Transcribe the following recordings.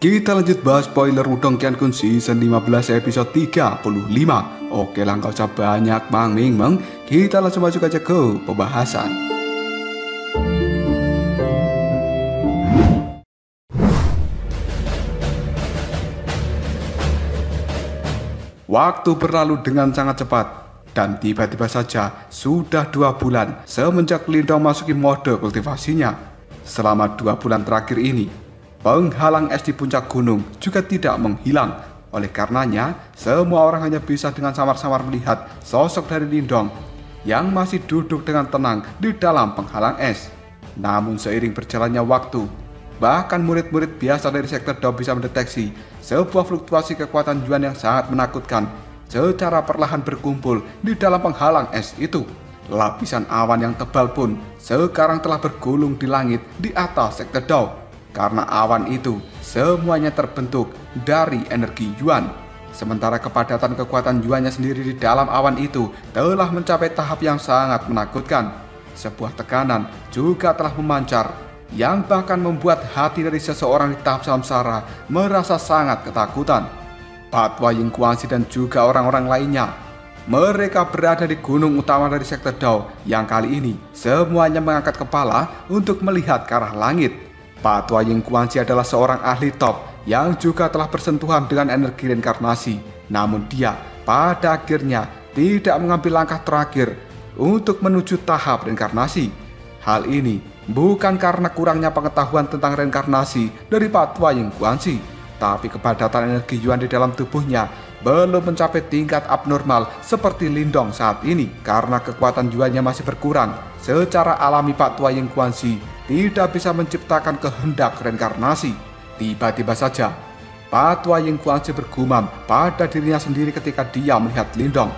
Kita lanjut bahas spoiler Wudong Qiankun season 15 episode 35. Oke lah, gak usah banyak Mang Ming. Kita langsung masuk aja ke pembahasan. Waktu berlalu dengan sangat cepat, dan tiba-tiba saja sudah 2 bulan semenjak Lindong masuki mode kultivasinya. Selama 2 bulan terakhir ini, penghalang es di puncak gunung juga tidak menghilang. Oleh karenanya, semua orang hanya bisa dengan samar-samar melihat sosok dari Lindong yang masih duduk dengan tenang di dalam penghalang es. Namun seiring berjalannya waktu, bahkan murid-murid biasa dari sektor Dao bisa mendeteksi sebuah fluktuasi kekuatan Yuan yang sangat menakutkan secara perlahan berkumpul di dalam penghalang es itu. Lapisan awan yang tebal pun sekarang telah bergulung di langit di atas sektor Dao. Karena awan itu semuanya terbentuk dari energi Yuan. Sementara kepadatan kekuatan Yuannya sendiri di dalam awan itu telah mencapai tahap yang sangat menakutkan. Sebuah tekanan juga telah memancar yang bahkan membuat hati dari seseorang di tahap samsara merasa sangat ketakutan. Patwa Ying Kuangxi dan juga orang-orang lainnya, mereka berada di gunung utama dari sektor Dao yang kali ini semuanya mengangkat kepala untuk melihat ke arah langit. Patwa Ying Kuangxi adalah seorang ahli top yang juga telah bersentuhan dengan energi reinkarnasi. Namun dia pada akhirnya tidak mengambil langkah terakhir untuk menuju tahap reinkarnasi. Hal ini bukan karena kurangnya pengetahuan tentang reinkarnasi dari Patwa Ying Kuangxi, tapi kepadatan energi Yuan di dalam tubuhnya belum mencapai tingkat abnormal seperti Lindong saat ini. Karena kekuatan Yuannya masih berkurang, secara alami Patwa Ying Kuangxi tidak bisa menciptakan kehendak reinkarnasi. Tiba-tiba saja Patwa Ying Kuangxi bergumam pada dirinya sendiri ketika dia melihat Lindong.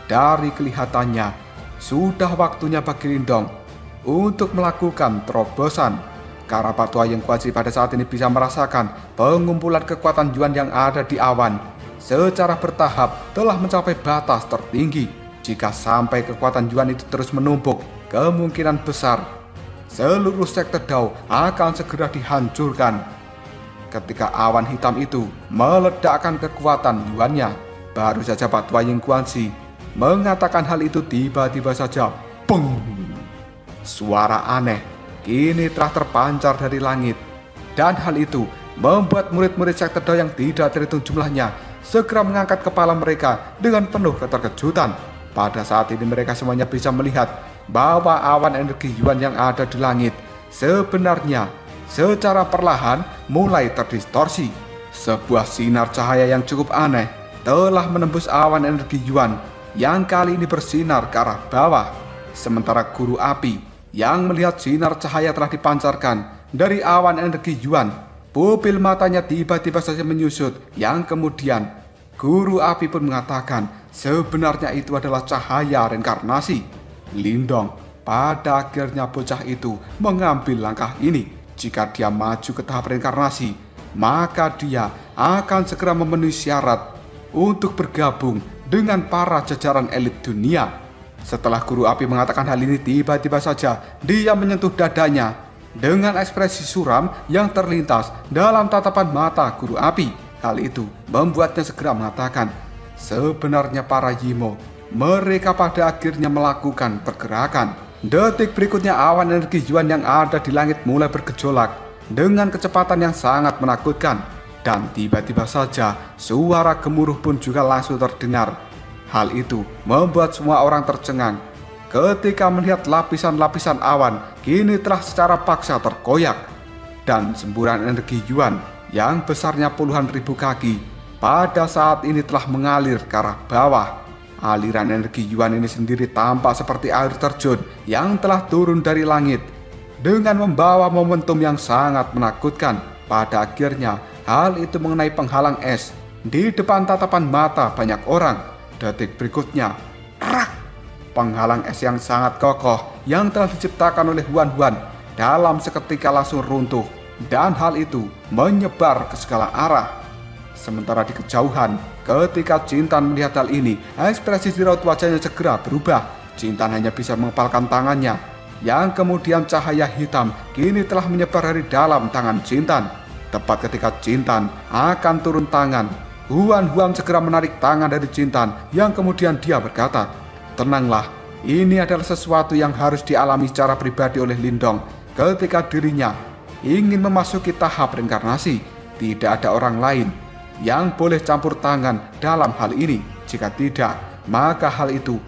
Dari kelihatannya, sudah waktunya bagi Lindong untuk melakukan terobosan. Karena Patwa Ying Kuangxi pada saat ini bisa merasakan pengumpulan kekuatan Yuan yang ada di awan secara bertahap telah mencapai batas tertinggi. Jika sampai kekuatan Yuan itu terus menumpuk, kemungkinan besar seluruh sektor Dao akan segera dihancurkan. Ketika awan hitam itu meledakkan kekuatan Yuannya, baru saja Patwa Ying Kuangxi mengatakan hal itu, tiba-tiba saja peng! Suara aneh kini telah terpancar dari langit, dan hal itu membuat murid-murid sektor Dao yang tidak terhitung jumlahnya segera mengangkat kepala mereka dengan penuh keterkejutan. Pada saat ini mereka semuanya bisa melihat bahwa awan energi Yuan yang ada di langit sebenarnya secara perlahan mulai terdistorsi. Sebuah sinar cahaya yang cukup aneh telah menembus awan energi Yuan yang kali ini bersinar ke arah bawah. Sementara guru api yang melihat sinar cahaya telah dipancarkan dari awan energi Yuan, pupil matanya tiba-tiba saja menyusut, yang kemudian guru api pun mengatakan sebenarnya itu adalah cahaya reinkarnasi. Lindong pada akhirnya bocah itu mengambil langkah ini. Jika dia maju ke tahap reinkarnasi, maka dia akan segera memenuhi syarat untuk bergabung dengan para jajaran elit dunia. Setelah guru api mengatakan hal ini, tiba-tiba saja dia menyentuh dadanya dengan ekspresi suram yang terlintas dalam tatapan mata guru api. Hal itu membuatnya segera mengatakan, sebenarnya para Yimo, mereka pada akhirnya melakukan pergerakan. Detik berikutnya awan energi Yuan yang ada di langit mulai bergejolak dengan kecepatan yang sangat menakutkan. Dan tiba-tiba saja suara gemuruh pun juga langsung terdengar. Hal itu membuat semua orang tercengang ketika melihat lapisan-lapisan awan kini telah secara paksa terkoyak, dan semburan energi Yuan yang besarnya puluhan ribu kaki pada saat ini telah mengalir ke arah bawah. Aliran energi Yuan ini sendiri tampak seperti air terjun yang telah turun dari langit dengan membawa momentum yang sangat menakutkan. Pada akhirnya hal itu mengenai penghalang es di depan tatapan mata banyak orang. Detik berikutnya, krak! Penghalang es yang sangat kokoh yang telah diciptakan oleh Huan dalam seketika langsung runtuh, dan hal itu menyebar ke segala arah. Sementara di kejauhan, ketika Jintan melihat hal ini, ekspresi di raut wajahnya segera berubah. Jintan hanya bisa mengepalkan tangannya, yang kemudian cahaya hitam kini telah menyebar dari dalam tangan Jintan. Tepat ketika Cintan akan turun tangan, Huan segera menarik tangan dari Cintan yang kemudian dia berkata, "Tenanglah, ini adalah sesuatu yang harus dialami secara pribadi oleh Lindong ketika dirinya ingin memasuki tahap reinkarnasi. Tidak ada orang lain yang boleh campur tangan dalam hal ini. Jika tidak, maka hal itu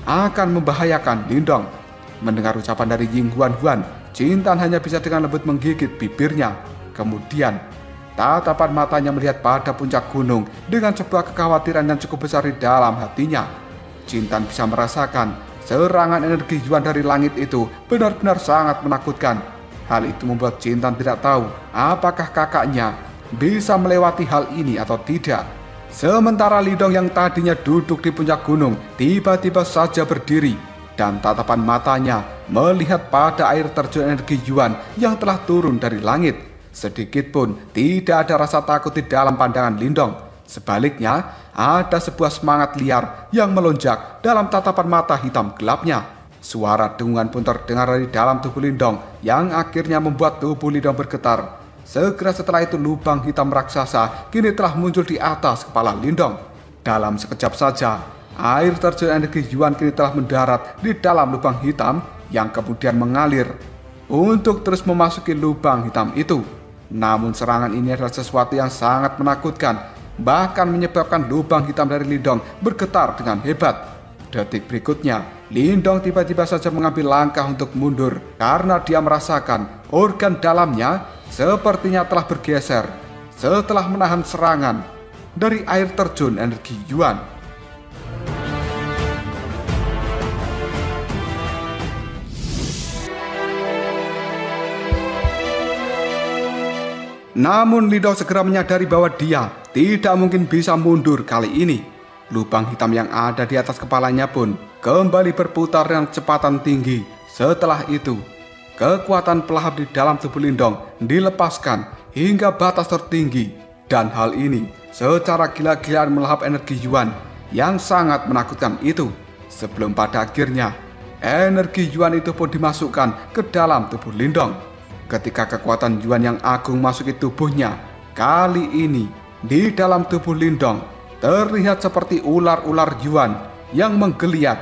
akan membahayakan Lindong." Mendengar ucapan dari Ying Huan, Cintan hanya bisa dengan lembut menggigit bibirnya. Kemudian, tatapan matanya melihat pada puncak gunung dengan sebuah kekhawatiran yang cukup besar di dalam hatinya. Cintan bisa merasakan serangan energi Yuan dari langit itu benar-benar sangat menakutkan. Hal itu membuat Cintan tidak tahu apakah kakaknya bisa melewati hal ini atau tidak. Sementara Lindong yang tadinya duduk di puncak gunung tiba-tiba saja berdiri dan tatapan matanya melihat pada air terjun energi Yuan yang telah turun dari langit. Sedikit pun tidak ada rasa takut di dalam pandangan Lindong. Sebaliknya, ada sebuah semangat liar yang melonjak dalam tatapan mata hitam gelapnya. Suara dengungan pun terdengar dari dalam tubuh Lindong yang akhirnya membuat tubuh Lindong bergetar. Segera setelah itu lubang hitam raksasa kini telah muncul di atas kepala Lindong. Dalam sekejap saja, air terjun energi Yuan kini telah mendarat di dalam lubang hitam yang kemudian mengalir untuk terus memasuki lubang hitam itu. Namun serangan ini adalah sesuatu yang sangat menakutkan, bahkan menyebabkan lubang hitam dari Lindong bergetar dengan hebat. Detik berikutnya, Lindong tiba-tiba saja mengambil langkah untuk mundur karena dia merasakan organ dalamnya sepertinya telah bergeser setelah menahan serangan dari air terjun energi Yuan. Namun Lindong segera menyadari bahwa dia tidak mungkin bisa mundur kali ini. Lubang hitam yang ada di atas kepalanya pun kembali berputar dengan kecepatan tinggi. Setelah itu, kekuatan pelahap di dalam tubuh Lindong dilepaskan hingga batas tertinggi. Dan hal ini secara gila-gilaan melahap energi Yuan yang sangat menakutkan itu. Sebelum pada akhirnya, energi Yuan itu pun dimasukkan ke dalam tubuh Lindong. Ketika kekuatan Yuan yang agung masuki tubuhnya, kali ini di dalam tubuh Lindong terlihat seperti ular-ular Yuan yang menggeliat.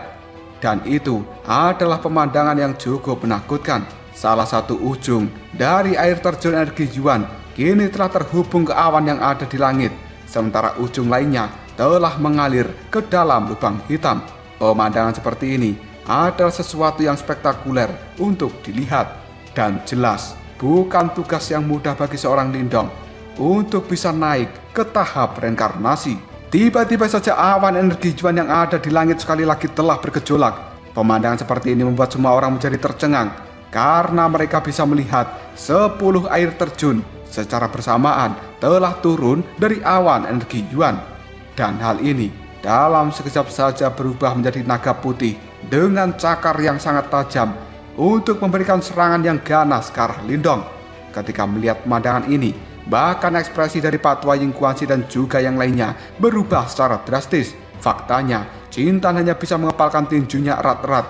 Dan itu adalah pemandangan yang cukup menakutkan. Salah satu ujung dari air terjun energi Yuan kini telah terhubung ke awan yang ada di langit, sementara ujung lainnya telah mengalir ke dalam lubang hitam. Pemandangan seperti ini adalah sesuatu yang spektakuler untuk dilihat. Dan jelas, bukan tugas yang mudah bagi seorang Lindong untuk bisa naik ke tahap reinkarnasi. Tiba-tiba saja awan energi Yuan yang ada di langit sekali lagi telah bergejolak. Pemandangan seperti ini membuat semua orang menjadi tercengang karena mereka bisa melihat 10 air terjun secara bersamaan telah turun dari awan energi Yuan. Dan hal ini dalam sekejap saja berubah menjadi naga putih dengan cakar yang sangat tajam untuk memberikan serangan yang ganas ke arah Lindong. Ketika melihat pemandangan ini, bahkan ekspresi dari Pak Tua Ying Kuansi dan juga yang lainnya berubah secara drastis. Faktanya, Cintan hanya bisa mengepalkan tinjunya erat-erat.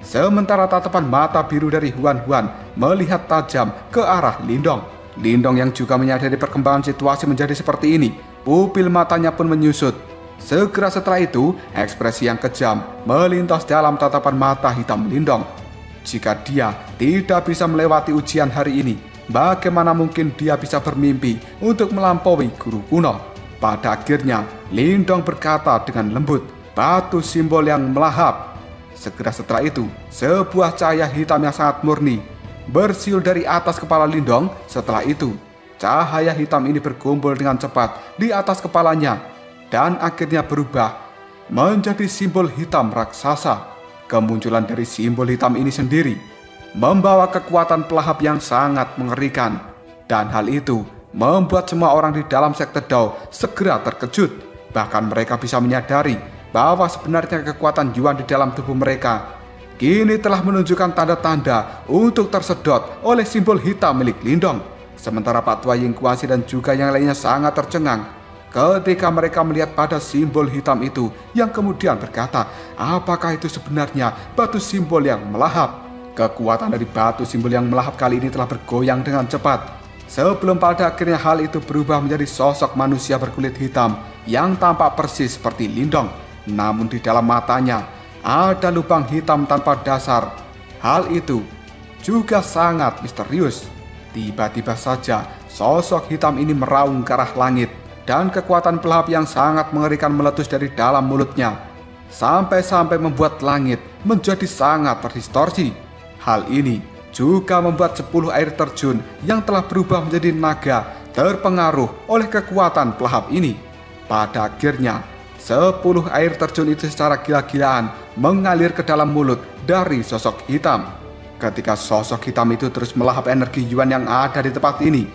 Sementara tatapan mata biru dari Huan melihat tajam ke arah Lindong. Lindong yang juga menyadari perkembangan situasi menjadi seperti ini, pupil matanya pun menyusut. Segera setelah itu, ekspresi yang kejam melintas dalam tatapan mata hitam Lindong. Jika dia tidak bisa melewati ujian hari ini, bagaimana mungkin dia bisa bermimpi untuk melampaui guru kuno? Pada akhirnya, Lindong berkata dengan lembut, "Batu simbol yang melahap." Segera setelah itu, sebuah cahaya hitam yang sangat murni bersiul dari atas kepala Lindong. Setelah itu, cahaya hitam ini berkumpul dengan cepat di atas kepalanya dan akhirnya berubah menjadi simbol hitam raksasa. Kemunculan dari simbol hitam ini sendiri membawa kekuatan pelahap yang sangat mengerikan, dan hal itu membuat semua orang di dalam sekte Dao segera terkejut. Bahkan mereka bisa menyadari bahwa sebenarnya kekuatan Yuan di dalam tubuh mereka kini telah menunjukkan tanda-tanda untuk tersedot oleh simbol hitam milik Lindong. Sementara Pak Tua Ying Kuansi dan juga yang lainnya sangat tercengang ketika mereka melihat pada simbol hitam itu yang kemudian berkata, apakah itu sebenarnya batu simbol yang melahap? Kekuatan dari batu simbol yang melahap kali ini telah bergoyang dengan cepat. Sebelum pada akhirnya hal itu berubah menjadi sosok manusia berkulit hitam yang tampak persis seperti Lindong. Namun di dalam matanya ada lubang hitam tanpa dasar. Hal itu juga sangat misterius. Tiba-tiba saja sosok hitam ini meraung ke arah langit dan kekuatan pelahap yang sangat mengerikan meletus dari dalam mulutnya, sampai-sampai membuat langit menjadi sangat terdistorsi. Hal ini juga membuat 10 air terjun yang telah berubah menjadi naga terpengaruh oleh kekuatan pelahap ini. Pada akhirnya 10 air terjun itu secara gila-gilaan mengalir ke dalam mulut dari sosok hitam. Ketika sosok hitam itu terus melahap energi Yuan yang ada di tempat ini,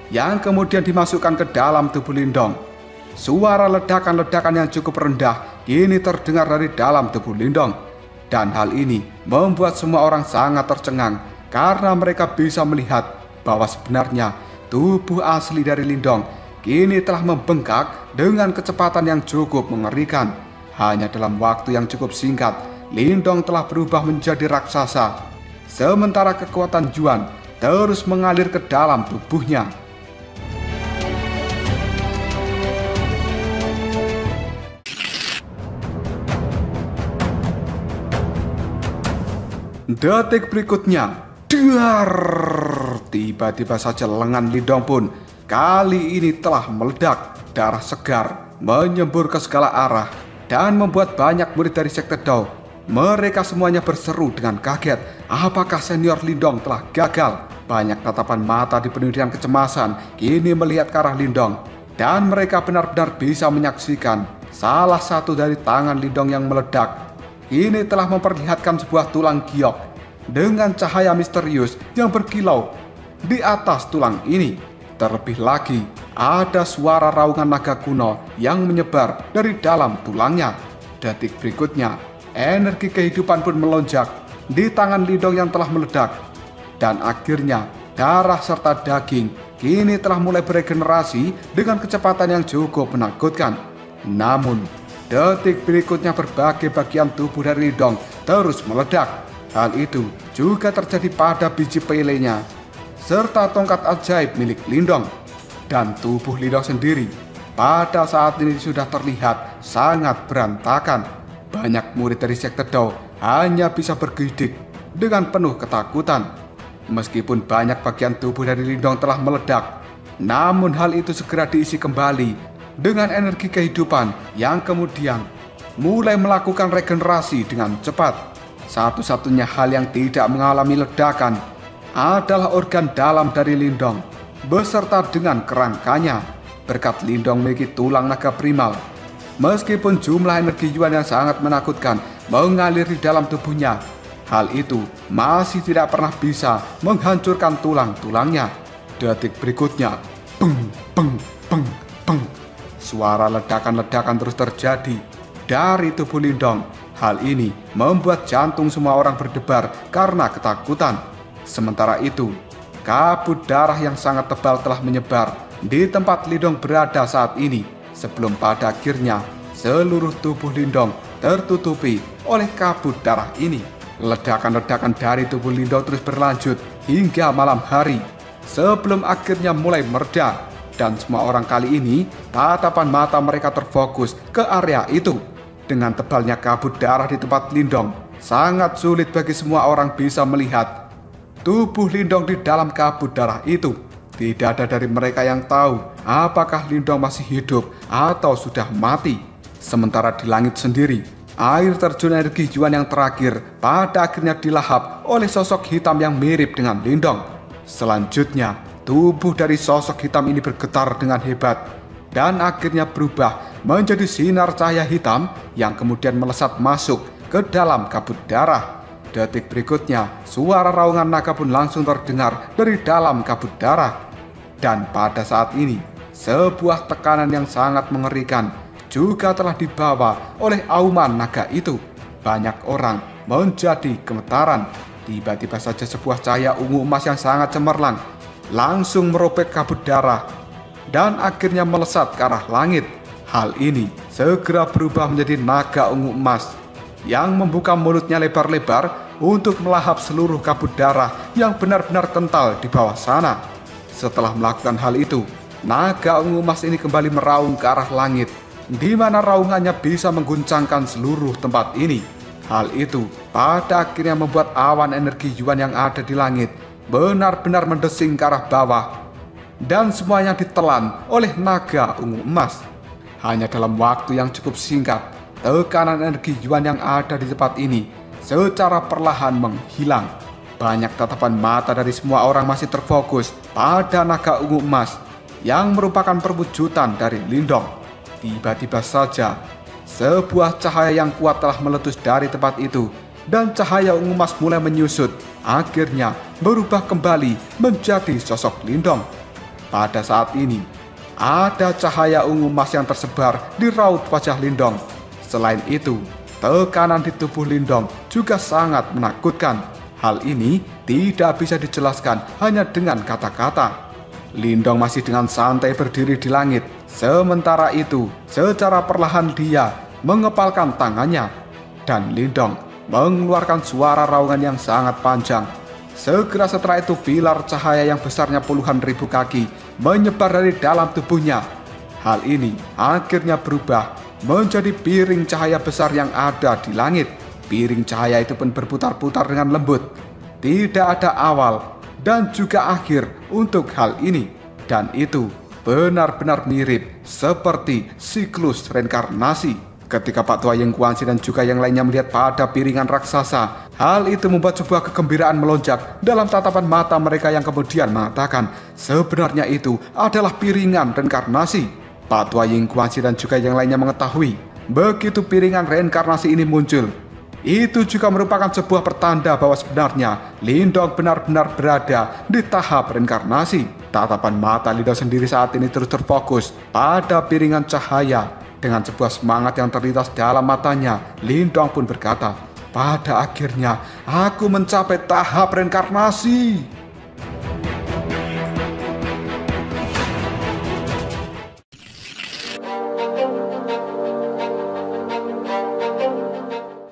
yang kemudian dimasukkan ke dalam tubuh Lindong, suara ledakan-ledakan yang cukup rendah kini terdengar dari dalam tubuh Lindong. Dan hal ini membuat semua orang sangat tercengang karena mereka bisa melihat bahwa sebenarnya tubuh asli dari Lindong kini telah membengkak dengan kecepatan yang cukup mengerikan. Hanya dalam waktu yang cukup singkat, Lindong telah berubah menjadi raksasa, sementara kekuatan Yuan terus mengalir ke dalam tubuhnya. Detik berikutnya, dar! Tiba-tiba saja lengan Lindong pun kali ini telah meledak. Darah segar menyembur ke segala arah dan membuat banyak murid dari sekte Dao. Mereka semuanya berseru dengan kaget. Apakah senior Lindong telah gagal? Banyak tatapan mata dipenuhi dengan kecemasan kini melihat ke arah Lindong. Dan mereka benar-benar bisa menyaksikan salah satu dari tangan Lindong yang meledak ini telah memperlihatkan sebuah tulang giok dengan cahaya misterius yang berkilau di atas tulang ini. Terlebih lagi, ada suara raungan naga kuno yang menyebar dari dalam tulangnya. Detik berikutnya, energi kehidupan pun melonjak di tangan Lindong yang telah meledak. Dan akhirnya, darah serta daging kini telah mulai beregenerasi dengan kecepatan yang cukup menakutkan. Namun, detik berikutnya berbagai bagian tubuh dari Lindong terus meledak. Hal itu juga terjadi pada biji pelenya serta tongkat ajaib milik Lindong. Dan tubuh Lindong sendiri pada saat ini sudah terlihat sangat berantakan. Banyak murid dari sekte Dao hanya bisa bergidik dengan penuh ketakutan. Meskipun banyak bagian tubuh dari Lindong telah meledak, namun hal itu segera diisi kembali dengan energi kehidupan yang kemudian mulai melakukan regenerasi dengan cepat. Satu-satunya hal yang tidak mengalami ledakan adalah organ dalam dari Lindong beserta dengan kerangkanya. Berkat Lindong memiliki tulang naga primal, meskipun jumlah energi Yuan yang sangat menakutkan mengalir di dalam tubuhnya, hal itu masih tidak pernah bisa menghancurkan tulang-tulangnya. Detik berikutnya, peng, peng, peng, peng. Suara ledakan-ledakan terus terjadi dari tubuh Lindong. Hal ini membuat jantung semua orang berdebar karena ketakutan. Sementara itu, kabut darah yang sangat tebal telah menyebar di tempat Lindong berada saat ini, sebelum pada akhirnya seluruh tubuh Lindong tertutupi oleh kabut darah ini. Ledakan-ledakan dari tubuh Lindong terus berlanjut hingga malam hari, sebelum akhirnya mulai mereda. Dan semua orang kali ini, tatapan mata mereka terfokus ke area itu. Dengan tebalnya kabut darah di tempat Lindong, sangat sulit bagi semua orang bisa melihat tubuh Lindong di dalam kabut darah itu. Tidak ada dari mereka yang tahu apakah Lindong masih hidup atau sudah mati. Sementara di langit sendiri, air terjun energi Yuan yang terakhir pada akhirnya dilahap oleh sosok hitam yang mirip dengan Lindong. Selanjutnya, tubuh dari sosok hitam ini bergetar dengan hebat dan akhirnya berubah menjadi sinar cahaya hitam yang kemudian melesat masuk ke dalam kabut darah. Detik berikutnya, suara raungan naga pun langsung terdengar dari dalam kabut darah. Dan pada saat ini, sebuah tekanan yang sangat mengerikan juga telah dibawa oleh auman naga itu. Banyak orang menjadi gemetaran. Tiba-tiba saja sebuah cahaya ungu emas yang sangat cemerlang langsung merobek kabut darah dan akhirnya melesat ke arah langit. Hal ini segera berubah menjadi naga ungu emas yang membuka mulutnya lebar-lebar untuk melahap seluruh kabut darah yang benar-benar kental di bawah sana. Setelah melakukan hal itu, naga ungu emas ini kembali meraung ke arah langit, di mana raungannya bisa mengguncangkan seluruh tempat ini. Hal itu pada akhirnya membuat awan energi Yuan yang ada di langit benar-benar mendesing ke arah bawah, dan semuanya ditelan oleh naga ungu emas. Hanya dalam waktu yang cukup singkat, tekanan energi Yuan yang ada di tempat ini secara perlahan menghilang. Banyak tatapan mata dari semua orang masih terfokus pada naga ungu emas yang merupakan perwujudan dari Lindong. Tiba-tiba saja, sebuah cahaya yang kuat telah meletus dari tempat itu, dan cahaya ungu emas mulai menyusut, akhirnya berubah kembali menjadi sosok Lindong. Pada saat ini, ada cahaya ungu emas yang tersebar di raut wajah Lindong. Selain itu, tekanan di tubuh Lindong juga sangat menakutkan. Hal ini tidak bisa dijelaskan hanya dengan kata-kata. Lindong masih dengan santai berdiri di langit. Sementara itu, secara perlahan dia mengepalkan tangannya, dan Lindong mengeluarkan suara raungan yang sangat panjang. Segera setelah itu, pilar cahaya yang besarnya puluhan ribu kaki menyebar dari dalam tubuhnya. Hal ini akhirnya berubah menjadi piring cahaya besar yang ada di langit. Piring cahaya itu pun berputar-putar dengan lembut. Tidak ada awal dan juga akhir untuk hal ini. Dan itu benar-benar mirip seperti siklus reinkarnasi. Ketika Pak Tua Ying Kuansi dan juga yang lainnya melihat pada piringan raksasa, hal itu membuat sebuah kegembiraan melonjak dalam tatapan mata mereka yang kemudian mengatakan sebenarnya itu adalah piringan reinkarnasi. Pak Tua Ying Kuansi dan juga yang lainnya mengetahui begitu piringan reinkarnasi ini muncul, itu juga merupakan sebuah pertanda bahwa sebenarnya Lindong benar-benar berada di tahap reinkarnasi. Tatapan mata Lindong sendiri saat ini terus terfokus pada piringan cahaya. Dengan sebuah semangat yang terlintas dalam matanya, Lindong pun berkata, "Pada akhirnya aku mencapai tahap reinkarnasi."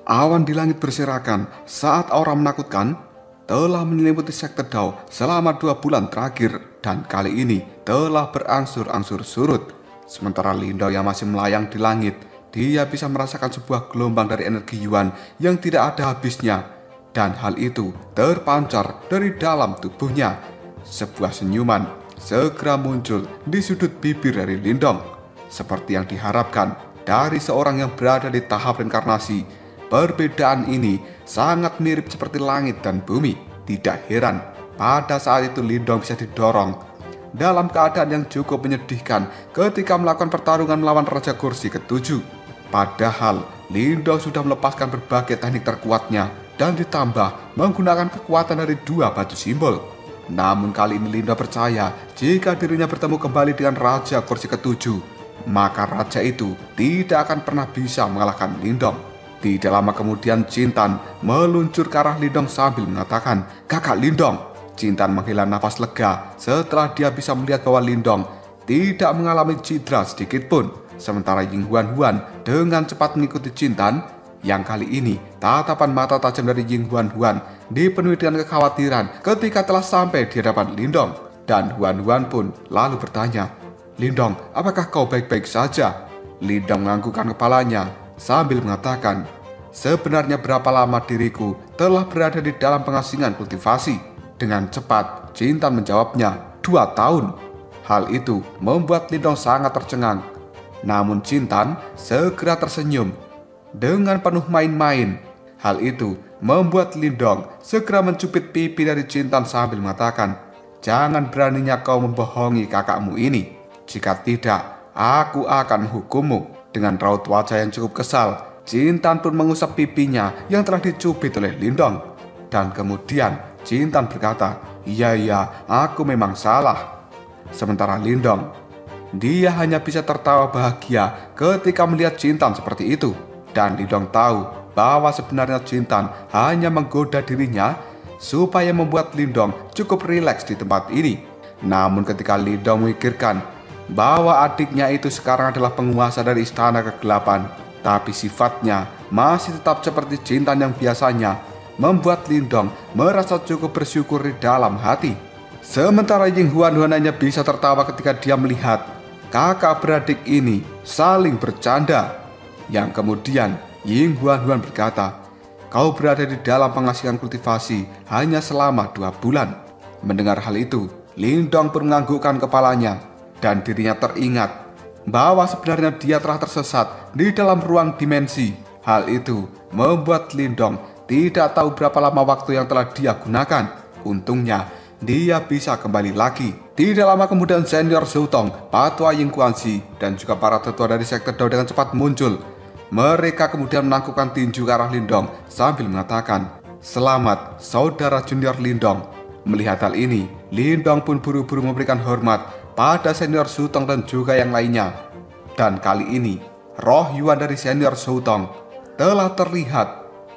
Awan di langit berserakan saat aura menakutkan telah menyelimuti sekte Dao selama 2 bulan terakhir, dan kali ini telah berangsur-angsur surut. Sementara Lindong yang masih melayang di langit, dia bisa merasakan sebuah gelombang dari energi Yuan yang tidak ada habisnya, dan hal itu terpancar dari dalam tubuhnya. Sebuah senyuman segera muncul di sudut bibir dari Lindong. Seperti yang diharapkan dari seorang yang berada di tahap reinkarnasi, perbedaan ini sangat mirip seperti langit dan bumi. Tidak heran pada saat itu Lindong bisa didorong dalam keadaan yang cukup menyedihkan ketika melakukan pertarungan melawan Raja Kursi ke-7. Padahal Lindong sudah melepaskan berbagai teknik terkuatnya dan ditambah menggunakan kekuatan dari 2 batu simbol. Namun kali ini Lindong percaya jika dirinya bertemu kembali dengan Raja Kursi ke-7, maka raja itu tidak akan pernah bisa mengalahkan Lindong. Tidak lama kemudian Jintan meluncur ke arah Lindong sambil mengatakan, "Kakak Lindong." Jintan menghela nafas lega setelah dia bisa melihat bahwa Lindong tidak mengalami cedera sedikit pun. Sementara Ying Huan dengan cepat mengikuti Jintan, yang kali ini tatapan mata tajam dari Ying Huan dipenuhi dengan kekhawatiran ketika telah sampai di hadapan Lindong. Dan Huan pun lalu bertanya, "Lindong, apakah kau baik-baik saja?" Lindong menganggukkan kepalanya sambil mengatakan, "Sebenarnya berapa lama diriku telah berada di dalam pengasingan kultivasi?" Dengan cepat, Jintan menjawabnya, 2 tahun. Hal itu membuat Lindong sangat tercengang. Namun Jintan segera tersenyum dengan penuh main-main. Hal itu membuat Lindong segera mencubit pipi dari Jintan sambil mengatakan, "Jangan beraninya kau membohongi kakakmu ini. Jika tidak, aku akan menghukummu." Dengan raut wajah yang cukup kesal, Jintan pun mengusap pipinya yang telah dicubit oleh Lindong. Dan kemudian Jintan berkata, Iya, aku memang salah." Sementara Lindong, dia hanya bisa tertawa bahagia ketika melihat Jintan seperti itu. Dan Lindong tahu bahwa sebenarnya Jintan hanya menggoda dirinya supaya membuat Lindong cukup rileks di tempat ini. Namun ketika Lindong memikirkan bahwa adiknya itu sekarang adalah penguasa dari istana kegelapan, tapi sifatnya masih tetap seperti Jintan yang biasanya, membuat Lindong merasa cukup bersyukur di dalam hati. Sementara Ying Huan hanya bisa tertawa ketika dia melihat kakak beradik ini saling bercanda. Yang kemudian Ying Huan berkata, "Kau berada di dalam pengasihan kultivasi hanya selama 2 bulan. Mendengar hal itu, Lindong pun menganggukkan kepalanya dan dirinya teringat bahwa sebenarnya dia telah tersesat di dalam ruang dimensi. Hal itu membuat Lindong tidak tahu berapa lama waktu yang telah dia gunakan. Untungnya, dia bisa kembali lagi. Tidak lama kemudian senior Zhou-Tong, Patua Ying Guanxi, dan juga para tetua dari sekte Dao dengan cepat muncul. Mereka kemudian menangkupkan tinju ke arah Lindong sambil mengatakan, "Selamat, saudara junior Lindong." Melihat hal ini, Lindong pun buru-buru memberikan hormat pada senior Zhou-Tong dan juga yang lainnya. Dan kali ini, roh Yuan dari senior Zhou-Tong telah terlihat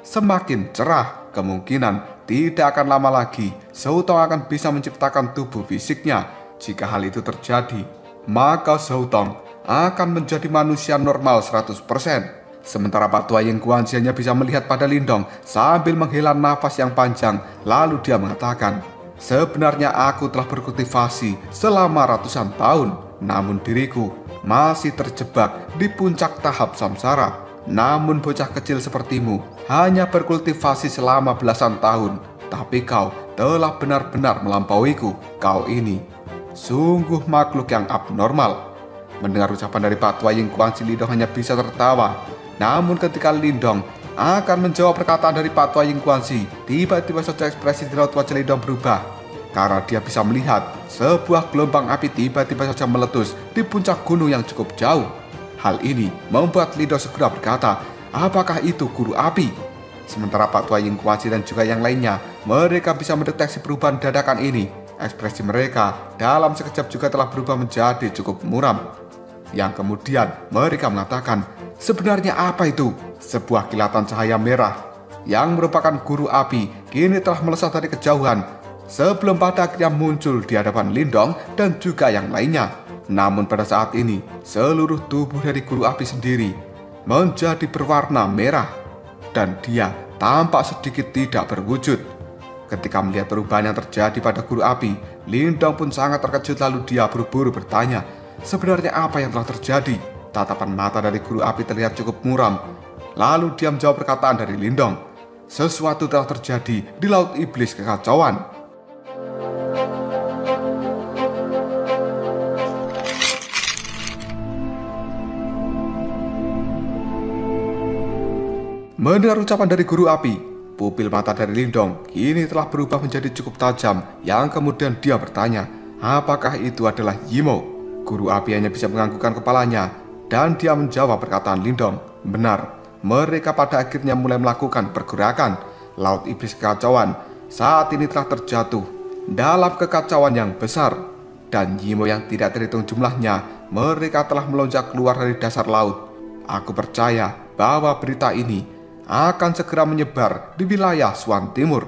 semakin cerah. Kemungkinan tidak akan lama lagi Zhou-Tong akan bisa menciptakan tubuh fisiknya. Jika hal itu terjadi, maka Zhou-Tong akan menjadi manusia normal 100%. Sementara Patua Ying Guanxi hanya bisa melihat pada Lindong sambil menghela nafas yang panjang. Lalu dia mengatakan, "Sebenarnya aku telah berkultivasi selama ratusan tahun, namun diriku masih terjebak di puncak tahap samsara. Namun bocah kecil sepertimu hanya berkultivasi selama belasan tahun, tapi kau telah benar-benar melampauiku. Kau ini sungguh makhluk yang abnormal." Mendengar ucapan dari Patua Ying Guanxi, Lindong hanya bisa tertawa. Namun ketika Lindong akan menjawab perkataan dari Patua Ying Guanxi, tiba-tiba saja ekspresi di raut wajah Lindong berubah. Karena dia bisa melihat sebuah gelombang api tiba-tiba saja meletus di puncak gunung yang cukup jauh. Hal ini membuat Lindong segera berkata, "Apakah itu guru api?" Sementara Patua Ying Guanxi dan juga yang lainnya, mereka bisa mendeteksi perubahan dadakan ini. Ekspresi mereka dalam sekejap juga telah berubah menjadi cukup muram. Yang kemudian mereka mengatakan, "Sebenarnya apa itu?" Sebuah kilatan cahaya merah yang merupakan guru api kini telah melesat dari kejauhan sebelum pada akhirnya muncul di hadapan Lindong dan juga yang lainnya. Namun pada saat ini seluruh tubuh dari guru api sendiri menjadi berwarna merah dan dia tampak sedikit tidak berwujud. Ketika melihat perubahan yang terjadi pada guru api, Lindong pun sangat terkejut. Lalu dia buru-buru bertanya, "Sebenarnya apa yang telah terjadi?" Tatapan mata dari guru api terlihat cukup muram. Lalu dia menjawab perkataan dari Lindong, "Sesuatu telah terjadi di Laut Iblis Kekacauan." Mendengar ucapan dari guru api, pupil mata dari Lindong kini telah berubah menjadi cukup tajam. Yang kemudian dia bertanya, "Apakah itu adalah Yimo?" Guru api hanya bisa menganggukkan kepalanya dan dia menjawab perkataan Lindong, "Benar, mereka pada akhirnya mulai melakukan pergerakan. Laut Iblis Kekacauan saat ini telah terjatuh dalam kekacauan yang besar. Dan Yimo yang tidak terhitung jumlahnya, mereka telah melonjak keluar dari dasar laut. Aku percaya bahwa berita ini akan segera menyebar di wilayah Swan Timur."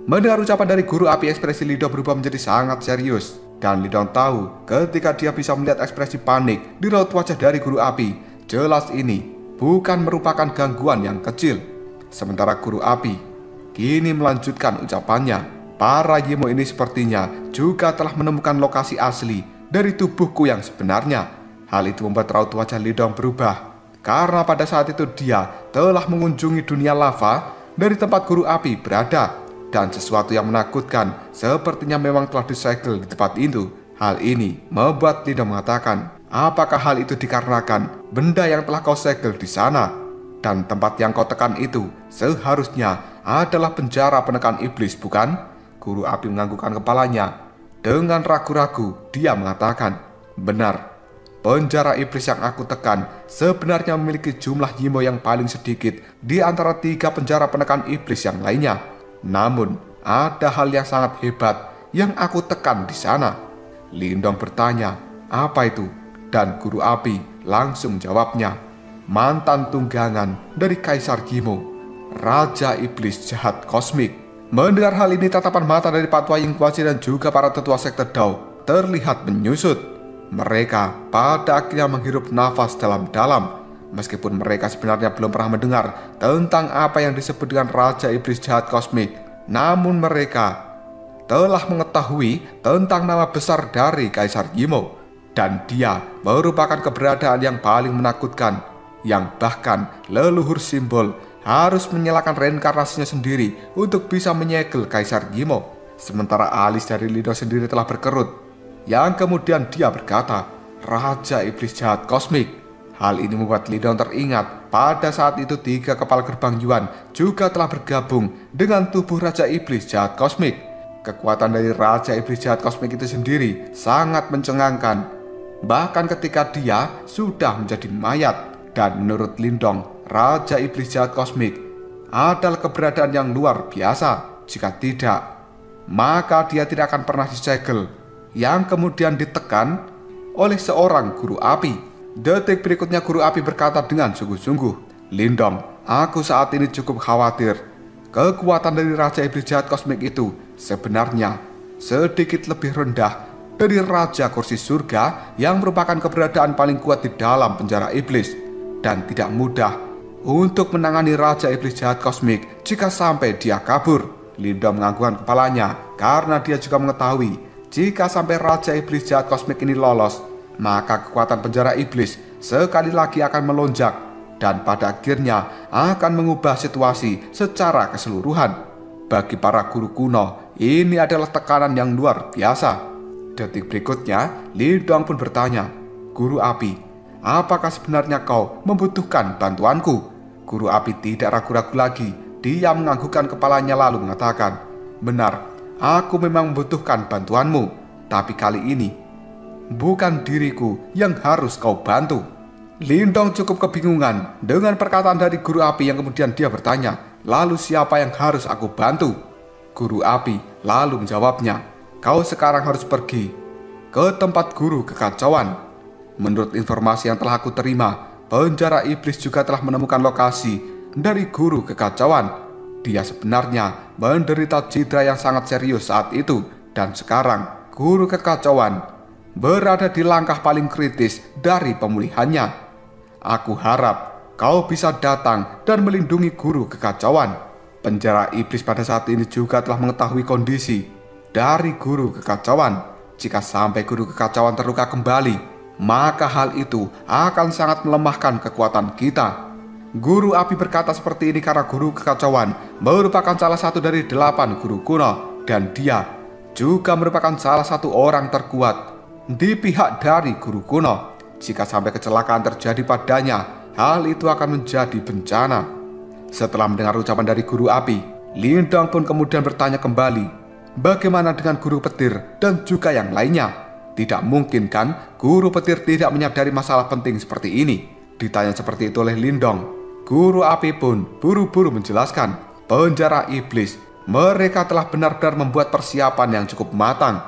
Mendengar ucapan dari guru api, ekspresi Lindong berubah menjadi sangat serius. Dan Lindong tahu ketika dia bisa melihat ekspresi panik di raut wajah dari guru api, jelas ini bukan merupakan gangguan yang kecil. Sementara guru api kini melanjutkan ucapannya, "Para Yimo ini sepertinya juga telah menemukan lokasi asli dari tubuhku yang sebenarnya." Hal itu membuat raut wajah Lindong berubah, karena pada saat itu dia telah mengunjungi dunia lava dari tempat guru api berada. Dan sesuatu yang menakutkan sepertinya memang telah disegel di tempat itu. Hal ini membuat Lindong mengatakan, "Apakah hal itu dikarenakan benda yang telah kau segel di sana? Dan tempat yang kau tekan itu seharusnya adalah penjara penekan iblis, bukan?" Guru api menganggukkan kepalanya. Dengan ragu-ragu dia mengatakan, "Benar, penjara iblis yang aku tekan sebenarnya memiliki jumlah Yimo yang paling sedikit di antara 3 penjara penekan iblis yang lainnya. Namun, ada hal yang sangat hebat yang aku tekan di sana." Lindong bertanya, "Apa itu?" Dan guru api langsung jawabnya, "Mantan tunggangan dari Kaisar Yimo, Raja Iblis Jahat Kosmik." Mendengar hal ini, tatapan mata dari Patua Ying Guanxi dan juga para tetua sekte Dao terlihat menyusut. Mereka pada akhirnya menghirup nafas dalam-dalam. Meskipun mereka sebenarnya belum pernah mendengar tentang apa yang disebut dengan Raja Iblis Jahat Kosmik, namun mereka telah mengetahui tentang nama besar dari Kaisar Yimo, dan dia merupakan keberadaan yang paling menakutkan, yang bahkan leluhur simbol harus menyalakan reinkarnasinya sendiri untuk bisa menyegel Kaisar Yimo. Sementara alis dari Lindong sendiri telah berkerut, yang kemudian dia berkata, Raja Iblis Jahat Kosmik. Hal ini membuat Lindong teringat pada saat itu 3 kepala gerbang Yuan juga telah bergabung dengan tubuh Raja Iblis Jahat Kosmik. Kekuatan dari Raja Iblis Jahat Kosmik itu sendiri sangat mencengangkan, bahkan ketika dia sudah menjadi mayat. Dan menurut Lindong, Raja Iblis Jahat Kosmik adalah keberadaan yang luar biasa. Jika tidak, maka dia tidak akan pernah disegel, yang kemudian ditekan oleh seorang guru api. Detik berikutnya guru api berkata dengan sungguh-sungguh, Lindong, aku saat ini cukup khawatir. Kekuatan dari Raja Iblis Jahat Kosmik itu sebenarnya sedikit lebih rendah dari Raja Kursi Surga yang merupakan keberadaan paling kuat di dalam penjara iblis, dan tidak mudah untuk menangani Raja Iblis Jahat Kosmik jika sampai dia kabur. Lindong menganggukkan kepalanya karena dia juga mengetahui jika sampai Raja Iblis Jahat Kosmik ini lolos, maka kekuatan penjara iblis sekali lagi akan melonjak dan pada akhirnya akan mengubah situasi secara keseluruhan. Bagi para guru kuno, ini adalah tekanan yang luar biasa. Detik berikutnya, Lindong pun bertanya, Guru Api, apakah sebenarnya kau membutuhkan bantuanku? Guru Api tidak ragu-ragu lagi. Dia menganggukkan kepalanya lalu mengatakan, Benar, aku memang membutuhkan bantuanmu, tapi kali ini bukan diriku yang harus kau bantu. Lindong cukup kebingungan dengan perkataan dari Guru Api yang kemudian dia bertanya, lalu siapa yang harus aku bantu? Guru Api lalu menjawabnya, kau sekarang harus pergi ke tempat guru kekacauan. Menurut informasi yang telah aku terima, penjara iblis juga telah menemukan lokasi dari guru kekacauan. Dia sebenarnya menderita cedera yang sangat serius saat itu, dan sekarang guru kekacauan berada di langkah paling kritis dari pemulihannya. Aku harap kau bisa datang dan melindungi guru kekacauan. Penjara iblis pada saat ini juga telah mengetahui kondisi dari guru kekacauan. Jika sampai guru kekacauan terluka kembali, maka hal itu akan sangat melemahkan kekuatan kita. Guru Api berkata seperti ini karena guru kekacauan merupakan salah satu dari 8 guru kuno, dan dia juga merupakan salah satu orang terkuat di pihak dari guru kuno. Jika sampai kecelakaan terjadi padanya, hal itu akan menjadi bencana. Setelah mendengar ucapan dari Guru Api, Lindong pun kemudian bertanya kembali, bagaimana dengan Guru Petir dan juga yang lainnya? Tidak mungkin kan Guru Petir tidak menyadari masalah penting seperti ini? Ditanya seperti itu oleh Lindong, Guru Api pun buru-buru menjelaskan, penjara iblis, mereka telah benar-benar membuat persiapan yang cukup matang.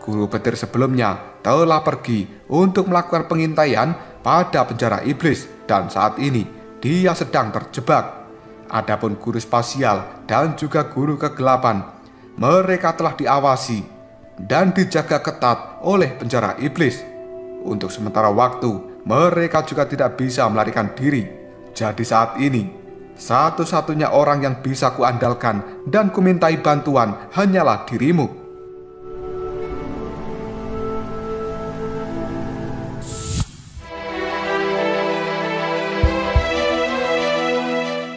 Guru Petir sebelumnya telah pergi untuk melakukan pengintaian pada penjara iblis, dan saat ini dia sedang terjebak. Adapun guru spasial dan juga guru kegelapan, mereka telah diawasi dan dijaga ketat oleh penjara iblis. Untuk sementara waktu, mereka juga tidak bisa melarikan diri. Jadi saat ini, satu-satunya orang yang bisa kuandalkan dan kumintai bantuan hanyalah dirimu.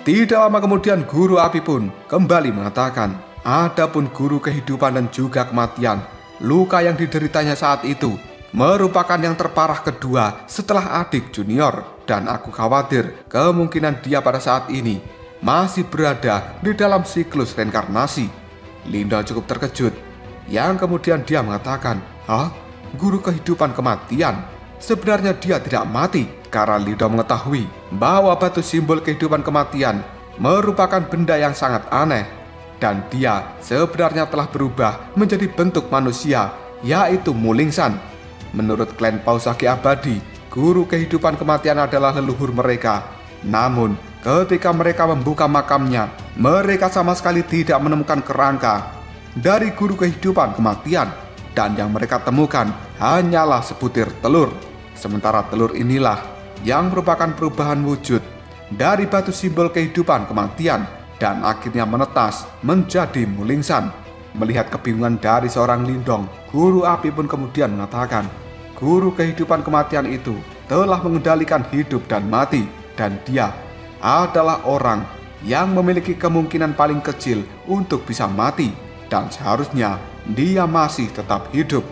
Tidak lama kemudian Guru Api pun kembali mengatakan, adapun guru kehidupan dan juga kematian, luka yang dideritanya saat itu merupakan yang terparah kedua setelah adik junior, dan aku khawatir kemungkinan dia pada saat ini masih berada di dalam siklus reinkarnasi. Lindong cukup terkejut, yang kemudian dia mengatakan, hah? Guru kehidupan kematian? Sebenarnya dia tidak mati. Karena Lindong mengetahui bahwa batu simbol kehidupan kematian merupakan benda yang sangat aneh, dan dia sebenarnya telah berubah menjadi bentuk manusia, yaitu Mulingsan. Menurut klan Pausagi Abadi, guru kehidupan kematian adalah leluhur mereka. Namun ketika mereka membuka makamnya, mereka sama sekali tidak menemukan kerangka dari guru kehidupan kematian, dan yang mereka temukan hanyalah sebutir telur. Sementara telur inilah yang merupakan perubahan wujud dari batu simbol kehidupan kematian, dan akhirnya menetas menjadi Mulingsan. Melihat kebingungan dari seorang Lindong, guru api pun kemudian mengatakan, guru kehidupan kematian itu telah mengendalikan hidup dan mati, dan dia adalah orang yang memiliki kemungkinan paling kecil untuk bisa mati, dan seharusnya dia masih tetap hidup.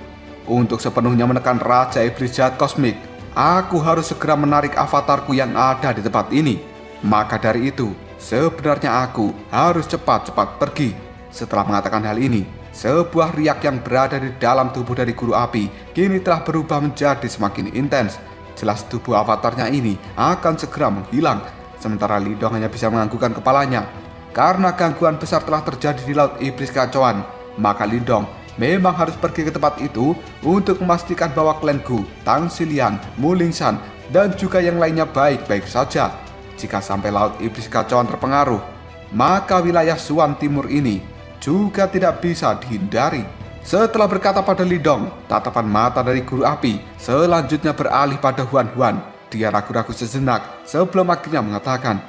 Untuk sepenuhnya menekan Raja Iblis Jahat Kosmik, aku harus segera menarik avatarku yang ada di tempat ini. Maka dari itu, sebenarnya aku harus cepat-cepat pergi. Setelah mengatakan hal ini, sebuah riak yang berada di dalam tubuh dari guru api kini telah berubah menjadi semakin intens. Jelas tubuh avatarnya ini akan segera menghilang, sementara Lindong hanya bisa menganggukkan kepalanya. Karena gangguan besar telah terjadi di Laut Iblis Kekacauan, maka Lindong memang harus pergi ke tempat itu untuk memastikan bahwa klan Gu, Tang Xilian, Mu Lingsan, dan juga yang lainnya baik-baik saja. Jika sampai Laut Iblis Kekacauan terpengaruh, maka wilayah Suan Timur ini juga tidak bisa dihindari. Setelah berkata pada Lindong, tatapan mata dari guru api selanjutnya beralih pada Huan Huan. Dia ragu-ragu sejenak sebelum akhirnya mengatakan,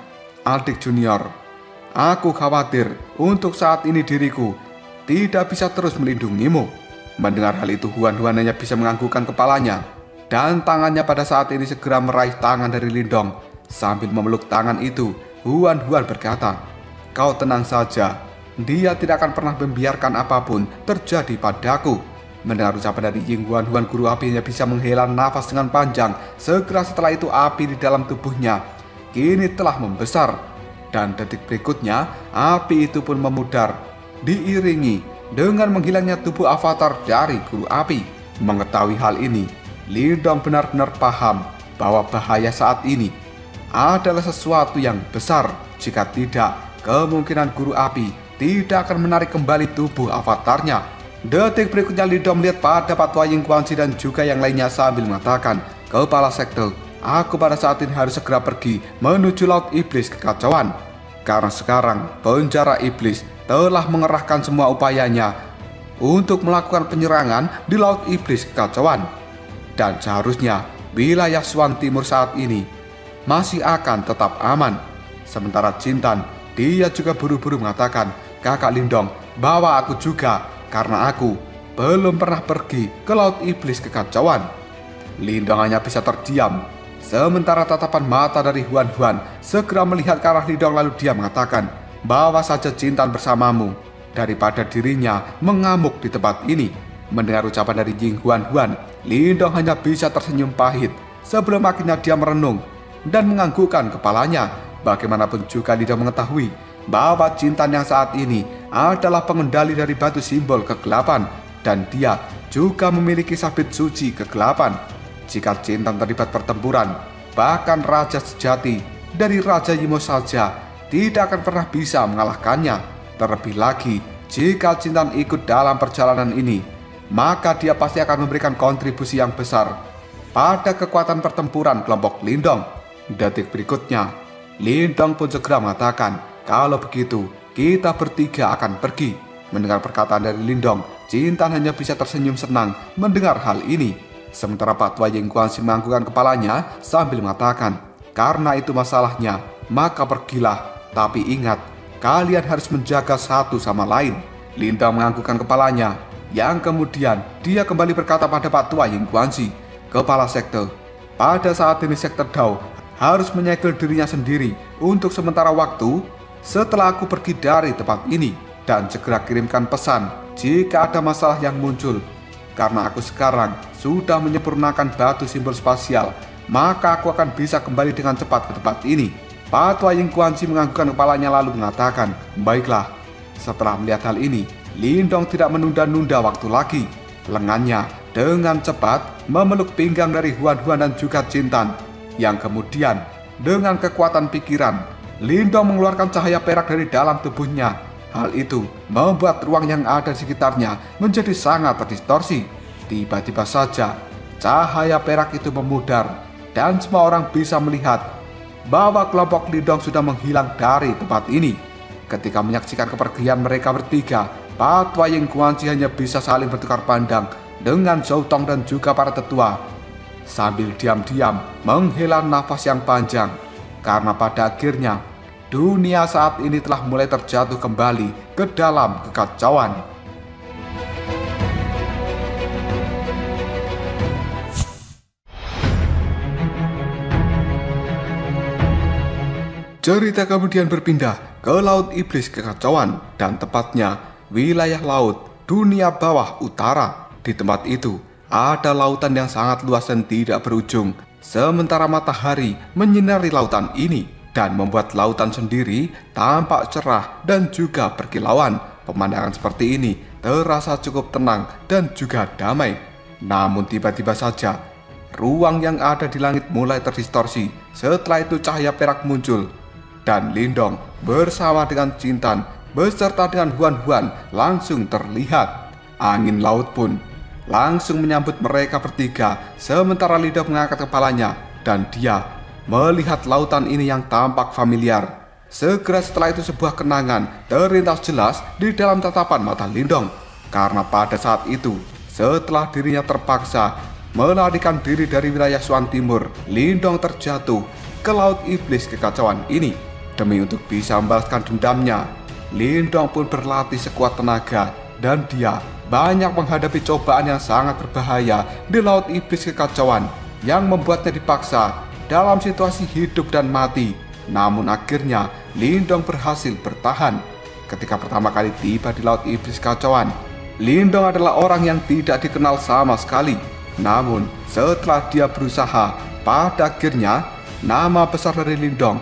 adik junior, aku khawatir untuk saat ini diriku tidak bisa terus melindungimu. Mendengar hal itu, Huan Huan hanya bisa menganggukkan kepalanya, dan tangannya pada saat ini segera meraih tangan dari Lindong. Sambil memeluk tangan itu, Huan Huan berkata, kau tenang saja, dia tidak akan pernah membiarkan apapun terjadi padaku. Mendengar ucapan dari Ying, Huan Huan guru api hanya bisa menghela nafas dengan panjang. Segera setelah itu api di dalam tubuhnya kini telah membesar, dan detik berikutnya api itu pun memudar, diiringi dengan menghilangnya tubuh avatar dari guru api. Mengetahui hal ini, Lindong benar-benar paham bahwa bahaya saat ini adalah sesuatu yang besar. Jika tidak, kemungkinan guru api tidak akan menarik kembali tubuh avatarnya. Detik berikutnya Lindong melihat pada Patwa Ying Guangxi dan juga yang lainnya sambil mengatakan, kepala sekte, aku pada saat ini harus segera pergi menuju Laut Iblis Kekacauan. Karena sekarang penjara iblis telah mengerahkan semua upayanya untuk melakukan penyerangan di Laut Iblis Kekacauan. Dan seharusnya wilayah Suan Timur saat ini masih akan tetap aman. Sementara Jintan, dia juga buru-buru mengatakan, kakak Lindong, bawa aku juga, karena aku belum pernah pergi ke Laut Iblis Kekacauan. Lindong hanya bisa terdiam, sementara tatapan mata dari Huan Huan segera melihat ke arah Lindong, lalu dia mengatakan, bawa saja Jintan bersamamu, daripada dirinya mengamuk di tempat ini. Mendengar ucapan dari Ying Huan Huan, Lindong hanya bisa tersenyum pahit sebelum akhirnya dia merenung dan menganggukkan kepalanya. Bagaimanapun juga Lindong mengetahui bahwa Jintan yang saat ini adalah pengendali dari batu simbol kegelapan, dan dia juga memiliki sabit suci kegelapan. Jika Jintan terlibat pertempuran, bahkan raja sejati dari Raja Yimo saja tidak akan pernah bisa mengalahkannya. Terlebih lagi, jika Jintan ikut dalam perjalanan ini, maka dia pasti akan memberikan kontribusi yang besar pada kekuatan pertempuran kelompok Lindong. Detik berikutnya, Lindong pun segera mengatakan, kalau begitu, kita bertiga akan pergi. Mendengar perkataan dari Lindong, Jintan hanya bisa tersenyum senang mendengar hal ini. Sementara Patwa Ying Guangxi menganggukkan kepalanya sambil mengatakan, karena itu masalahnya, maka pergilah. Tapi ingat, kalian harus menjaga satu sama lain. Lindong menganggukkan kepalanya, yang kemudian dia kembali berkata pada Patwa Ying Guangxi, kepala sekte, pada saat ini sekte Dao harus menyegel dirinya sendiri untuk sementara waktu setelah aku pergi dari tempat ini, dan segera kirimkan pesan jika ada masalah yang muncul. Karena aku sekarang sudah menyempurnakan batu simbol spasial, maka aku akan bisa kembali dengan cepat ke tempat ini. Patwa Ying Guangxi menganggukkan kepalanya lalu mengatakan, baiklah. Setelah melihat hal ini, Lindong tidak menunda-nunda waktu lagi. Lengannya dengan cepat memeluk pinggang dari Huan Huan dan juga Jintan, yang kemudian dengan kekuatan pikiran, Lindong mengeluarkan cahaya perak dari dalam tubuhnya. Hal itu membuat ruang yang ada di sekitarnya menjadi sangat terdistorsi. Tiba-tiba saja cahaya perak itu memudar, dan semua orang bisa melihat bahwa kelompok Lindong sudah menghilang dari tempat ini. Ketika menyaksikan kepergian mereka bertiga, Patwa Ying Guangxi hanya bisa saling bertukar pandang dengan Zhou Tong dan juga para tetua, sambil diam-diam menghela nafas yang panjang. Karena pada akhirnya dunia saat ini telah mulai terjatuh kembali ke dalam kekacauan. Cerita kemudian berpindah ke Laut Iblis Kekacauan dan tepatnya wilayah laut dunia bawah utara. Di tempat itu ada lautan yang sangat luas dan tidak berujung. Sementara matahari menyinari lautan ini dan membuat lautan sendiri tampak cerah dan juga berkilauan. Pemandangan seperti ini terasa cukup tenang dan juga damai. Namun tiba-tiba saja ruang yang ada di langit mulai terdistorsi. Setelah itu cahaya perak muncul dan Lindong bersama dengan Cintan beserta dengan Huan-Huan langsung terlihat. Angin laut pun langsung menyambut mereka bertiga. Sementara Lindong mengangkat kepalanya dan dia melihat lautan ini yang tampak familiar. Segera setelah itu sebuah kenangan terlintas jelas di dalam tatapan mata Lindong. Karena pada saat itu setelah dirinya terpaksa melarikan diri dari wilayah Swan Timur, Lindong terjatuh ke Laut Iblis Kekacauan ini. Demi untuk bisa membalaskan dendamnya, Lindong pun berlatih sekuat tenaga dan dia banyak menghadapi cobaan yang sangat berbahaya di Laut Iblis Kekacauan yang membuatnya dipaksa dalam situasi hidup dan mati. Namun akhirnya Lindong berhasil bertahan. Ketika pertama kali tiba di Laut Iblis Kekacauan, Lindong adalah orang yang tidak dikenal sama sekali. Namun setelah dia berusaha, pada akhirnya nama besar dari Lindong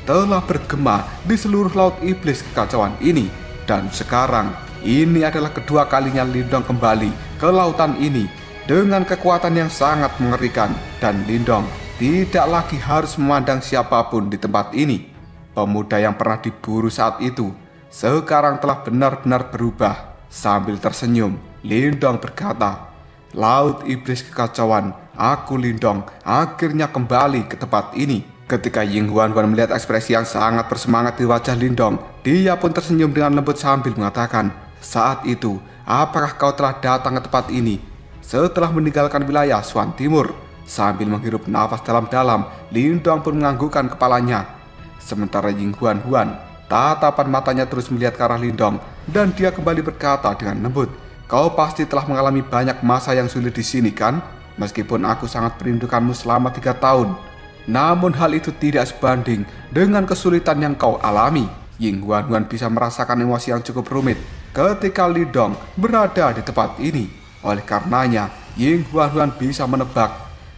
telah bergema di seluruh Laut Iblis Kekacauan ini. Dan sekarang ini adalah kedua kalinya Lindong kembali ke lautan ini dengan kekuatan yang sangat mengerikan. Dan Lindong tidak lagi harus memandang siapapun di tempat ini. Pemuda yang pernah diburu saat itu sekarang telah benar-benar berubah. Sambil tersenyum, Lindong berkata, "Laut Iblis Kekacauan, aku Lindong akhirnya kembali ke tempat ini." Ketika Ying Huan-Huan melihat ekspresi yang sangat bersemangat di wajah Lindong, dia pun tersenyum dengan lembut sambil mengatakan, "Saat itu, apakah kau telah datang ke tempat ini setelah meninggalkan wilayah Swan Timur?" Sambil menghirup nafas dalam-dalam, Lindong pun menganggukkan kepalanya. Sementara Ying Huan-Huan, tatapan matanya terus melihat ke arah Lindong dan dia kembali berkata dengan lembut, "Kau pasti telah mengalami banyak masa yang sulit di sini kan? Meskipun aku sangat merindukanmu selama 3 tahun. Namun hal itu tidak sebanding dengan kesulitan yang kau alami." Ying Huan-Huan bisa merasakan emosi yang cukup rumit ketika Lindong berada di tempat ini. Oleh karenanya, Ying Huan-Huan bisa menebak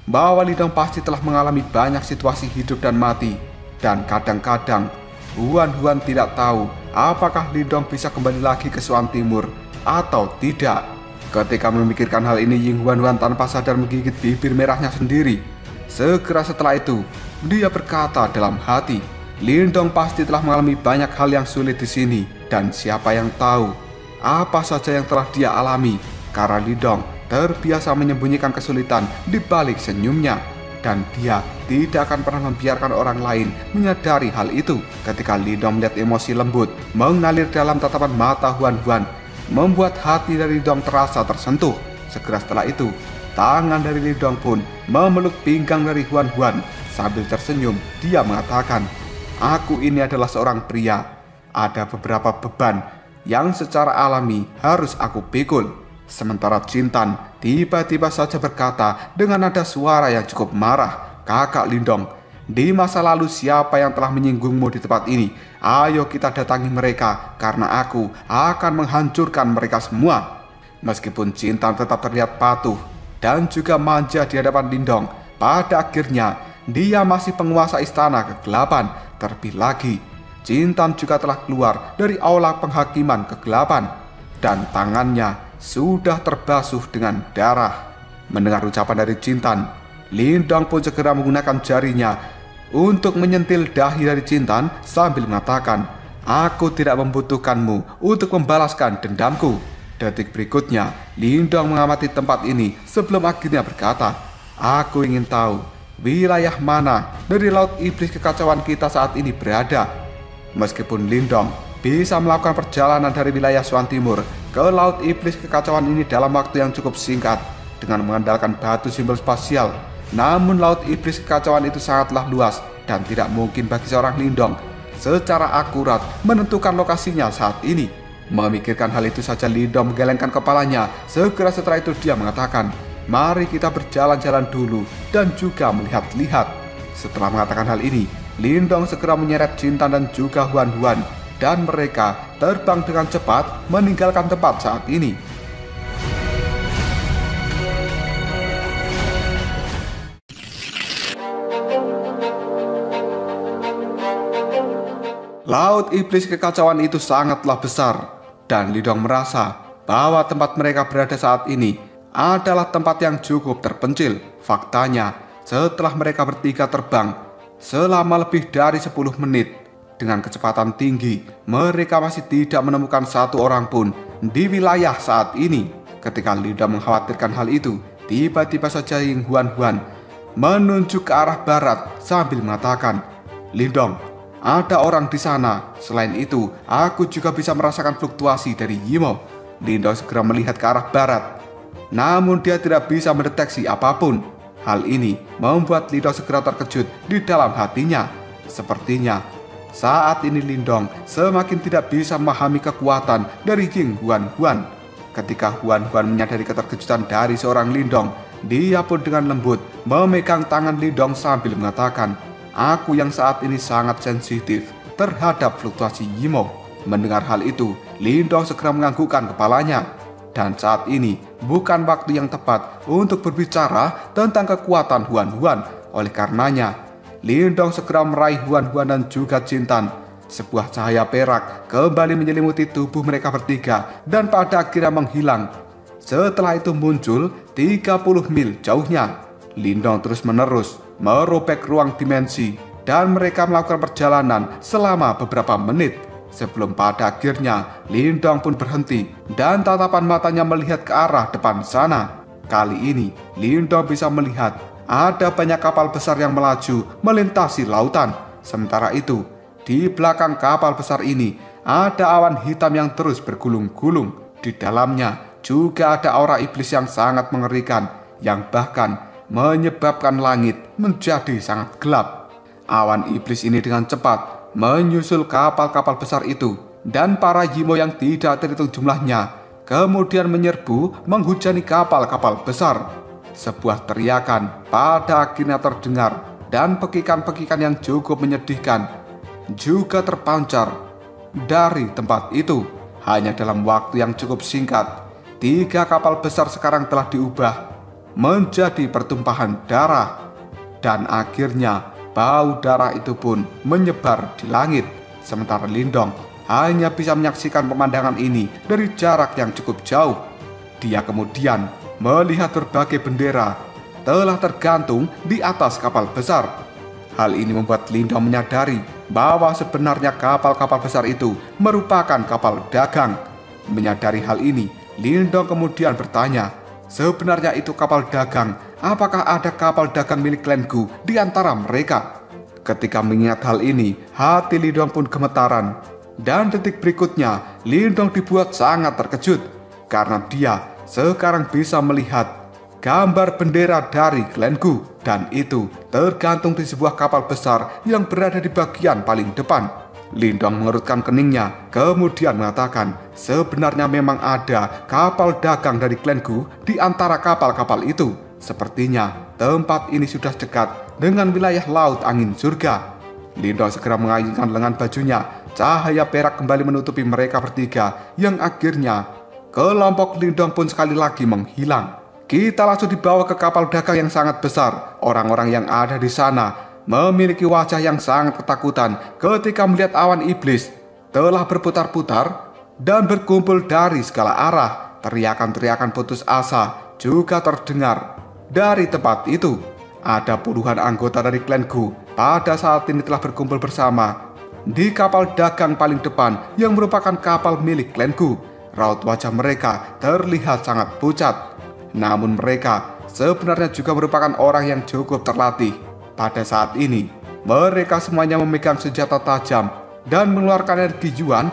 bahwa Lindong pasti telah mengalami banyak situasi hidup dan mati. Dan kadang-kadang Huan-Huan tidak tahu apakah Lindong bisa kembali lagi ke Swan Timur atau tidak. Ketika memikirkan hal ini, Ying Huan-Huan tanpa sadar menggigit bibir merahnya sendiri. Segera setelah itu, dia berkata dalam hati, "Lindong pasti telah mengalami banyak hal yang sulit di sini, dan siapa yang tahu apa saja yang telah dia alami." Karena Lindong terbiasa menyembunyikan kesulitan di balik senyumnya, dan dia tidak akan pernah membiarkan orang lain menyadari hal itu. Ketika Lindong melihat emosi lembut mengalir dalam tatapan mata Huan-Huan, membuat hati dari Lindong terasa tersentuh. Segera setelah itu, tangan dari Lindong pun memeluk pinggang dari Huan-Huan. Sambil tersenyum, dia mengatakan, "Aku ini adalah seorang pria. Ada beberapa beban yang secara alami harus aku pikul." Sementara Cintan tiba-tiba saja berkata dengan nada suara yang cukup marah, "Kakak Lindong, di masa lalu siapa yang telah menyinggungmu di tempat ini? Ayo kita datangi mereka, karena aku akan menghancurkan mereka semua." Meskipun Cintan tetap terlihat patuh dan juga manja di hadapan Lindong, pada akhirnya dia masih penguasa istana kegelapan. Terlebih lagi, Cintan juga telah keluar dari aula penghakiman kegelapan dan tangannya sudah terbasuh dengan darah. Mendengar ucapan dari Cintan, Lindong pun segera menggunakan jarinya untuk menyentil dahi dari Cintan sambil mengatakan, "Aku tidak membutuhkanmu untuk membalaskan dendamku." Detik berikutnya, Lindong mengamati tempat ini sebelum akhirnya berkata, "Aku ingin tahu wilayah mana dari Laut Iblis Kekacauan kita saat ini berada." Meskipun Lindong bisa melakukan perjalanan dari wilayah Swan Timur ke Laut Iblis Kekacauan ini dalam waktu yang cukup singkat dengan mengandalkan batu simbol spasial, namun Laut Iblis Kekacauan itu sangatlah luas dan tidak mungkin bagi seorang Lindong secara akurat menentukan lokasinya saat ini. Memikirkan hal itu saja, Lindong menggelengkan kepalanya. Segera setelah itu dia mengatakan, "Mari kita berjalan-jalan dulu dan juga melihat-lihat." Setelah mengatakan hal ini, Lindong segera menyeret Jintan dan juga Huan Huan, dan mereka terbang dengan cepat meninggalkan tempat saat ini. Laut iblis kekacauan itu sangatlah besar, dan Lindong merasa bahwa tempat mereka berada saat ini adalah tempat yang cukup terpencil. Faktanya, setelah mereka bertiga terbang selama lebih dari 10 menit dengan kecepatan tinggi, mereka masih tidak menemukan satu orang pun di wilayah saat ini. Ketika Lindong mengkhawatirkan hal itu, tiba-tiba saja Ying Huan Huan menunjuk ke arah barat sambil mengatakan, "Lindong, ada orang di sana. Selain itu, aku juga bisa merasakan fluktuasi dari Yimo." Lindong segera melihat ke arah barat, namun dia tidak bisa mendeteksi apapun. Hal ini membuat Lindong segera terkejut di dalam hatinya. Sepertinya saat ini Lindong semakin tidak bisa memahami kekuatan dari Ying Huan Huan. Ketika Huan Huan menyadari keterkejutan dari seorang Lindong, dia pun dengan lembut memegang tangan Lindong sambil mengatakan, "Aku yang saat ini sangat sensitif terhadap fluktuasi Yimo." Mendengar hal itu, Lindong segera menganggukkan kepalanya. Dan saat ini bukan waktu yang tepat untuk berbicara tentang kekuatan Huan Huan. Oleh karenanya, Lindong segera meraih Huan Huan dan juga Jintan. Sebuah cahaya perak kembali menyelimuti tubuh mereka bertiga dan pada akhirnya menghilang. Setelah itu muncul 30 mil jauhnya. Lindong terus-menerus merobek ruang dimensi dan mereka melakukan perjalanan selama beberapa menit sebelum pada akhirnya Lindong pun berhenti dan tatapan matanya melihat ke arah depan sana. Kali ini Lindong bisa melihat ada banyak kapal besar yang melaju melintasi lautan. Sementara itu, di belakang kapal besar ini ada awan hitam yang terus bergulung-gulung. Di dalamnya juga ada aura iblis yang sangat mengerikan yang bahkan menyebabkan langit menjadi sangat gelap. Awan iblis ini dengan cepat menyusul kapal-kapal besar itu, dan para Yimo yang tidak terhitung jumlahnya kemudian menyerbu menghujani kapal-kapal besar. Sebuah teriakan pada akhirnya terdengar, dan pekikan-pekikan yang cukup menyedihkan juga terpancar dari tempat itu. Hanya dalam waktu yang cukup singkat, 3 kapal besar sekarang telah diubah menjadi pertumpahan darah, dan akhirnya bau darah itu pun menyebar di langit. Sementara Lindong hanya bisa menyaksikan pemandangan ini dari jarak yang cukup jauh. Dia kemudian melihat berbagai bendera telah tergantung di atas kapal besar. Hal ini membuat Lindong menyadari bahwa sebenarnya kapal-kapal besar itu merupakan kapal dagang. Menyadari hal ini, Lindong kemudian bertanya, sebenarnya itu kapal dagang, apakah ada kapal dagang milik Clan Gu di antara mereka? Ketika mengingat hal ini, hati Lindong pun gemetaran. Dan detik berikutnya, Lindong dibuat sangat terkejut karena dia sekarang bisa melihat gambar bendera dari Clan Gu, dan itu tergantung di sebuah kapal besar yang berada di bagian paling depan. Lindong mengerutkan keningnya, kemudian mengatakan, sebenarnya memang ada kapal dagang dari Clan Gu di antara kapal-kapal itu. Sepertinya tempat ini sudah dekat dengan wilayah laut angin surga. Lindong segera mengayunkan lengan bajunya. Cahaya perak kembali menutupi mereka bertiga, yang akhirnya kelompok Lindong pun sekali lagi menghilang. Kita langsung dibawa ke kapal dagang yang sangat besar. Orang-orang yang ada di sana memiliki wajah yang sangat ketakutan ketika melihat awan iblis telah berputar-putar dan berkumpul dari segala arah. Teriakan-teriakan putus asa juga terdengar dari tempat itu. Ada puluhan anggota dari Clan Gu pada saat ini telah berkumpul bersama di kapal dagang paling depan yang merupakan kapal milik Clan Gu. Raut wajah mereka terlihat sangat pucat, namun mereka sebenarnya juga merupakan orang yang cukup terlatih. Pada saat ini, mereka semuanya memegang senjata tajam dan mengeluarkan energi Yuan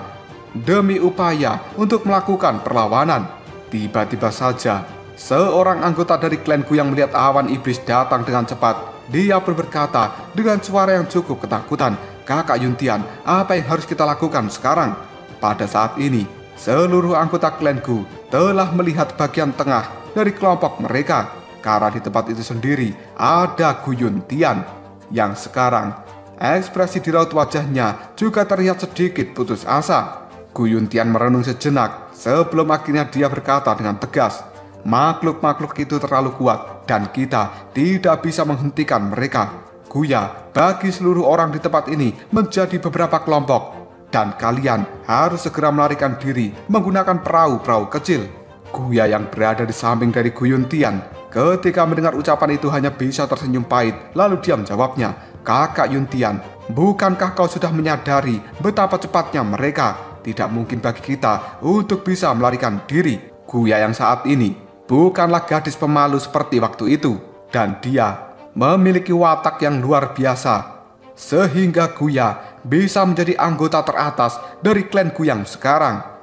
demi upaya untuk melakukan perlawanan. Tiba-tiba saja, seorang anggota dari Clan Gu yang melihat awan iblis datang dengan cepat. Dia pun berkata dengan suara yang cukup ketakutan, "Kakak Yuntian, apa yang harus kita lakukan sekarang?" Pada saat ini, seluruh anggota Clan Gu telah melihat bagian tengah dari kelompok mereka, karena di tempat itu sendiri ada Gu Yuntian yang sekarang ekspresi di raut wajahnya juga terlihat sedikit putus asa. Gu Yuntian merenung sejenak sebelum akhirnya dia berkata dengan tegas, "Makhluk-makhluk itu terlalu kuat dan kita tidak bisa menghentikan mereka. Guya bagi seluruh orang di tempat ini menjadi beberapa kelompok dan kalian harus segera melarikan diri menggunakan perahu-perahu kecil." Guya yang berada di samping dari Gu Yuntian ketika mendengar ucapan itu hanya bisa tersenyum pahit, lalu diam jawabnya, "Kakak Yuntian, bukankah kau sudah menyadari betapa cepatnya mereka? Tidak mungkin bagi kita untuk bisa melarikan diri." Guya yang saat ini bukanlah gadis pemalu seperti waktu itu, dan dia memiliki watak yang luar biasa, sehingga Guya bisa menjadi anggota teratas dari klan Gu yang sekarang.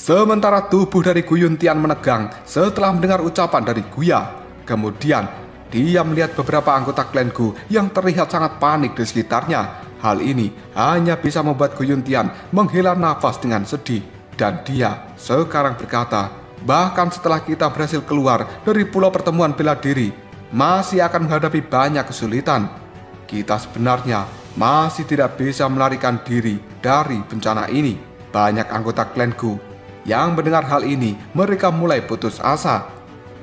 Sementara tubuh dari Gu Yuntian menegang setelah mendengar ucapan dari Guya. Kemudian dia melihat beberapa anggota klan Gu yang terlihat sangat panik di sekitarnya. Hal ini hanya bisa membuat Gu Yuntian menghela nafas dengan sedih. Dan dia sekarang berkata, "Bahkan setelah kita berhasil keluar dari pulau pertemuan bela diri, masih akan menghadapi banyak kesulitan. Kita sebenarnya masih tidak bisa melarikan diri dari bencana ini." Banyak anggota klan Gu yang mendengar hal ini, mereka mulai putus asa.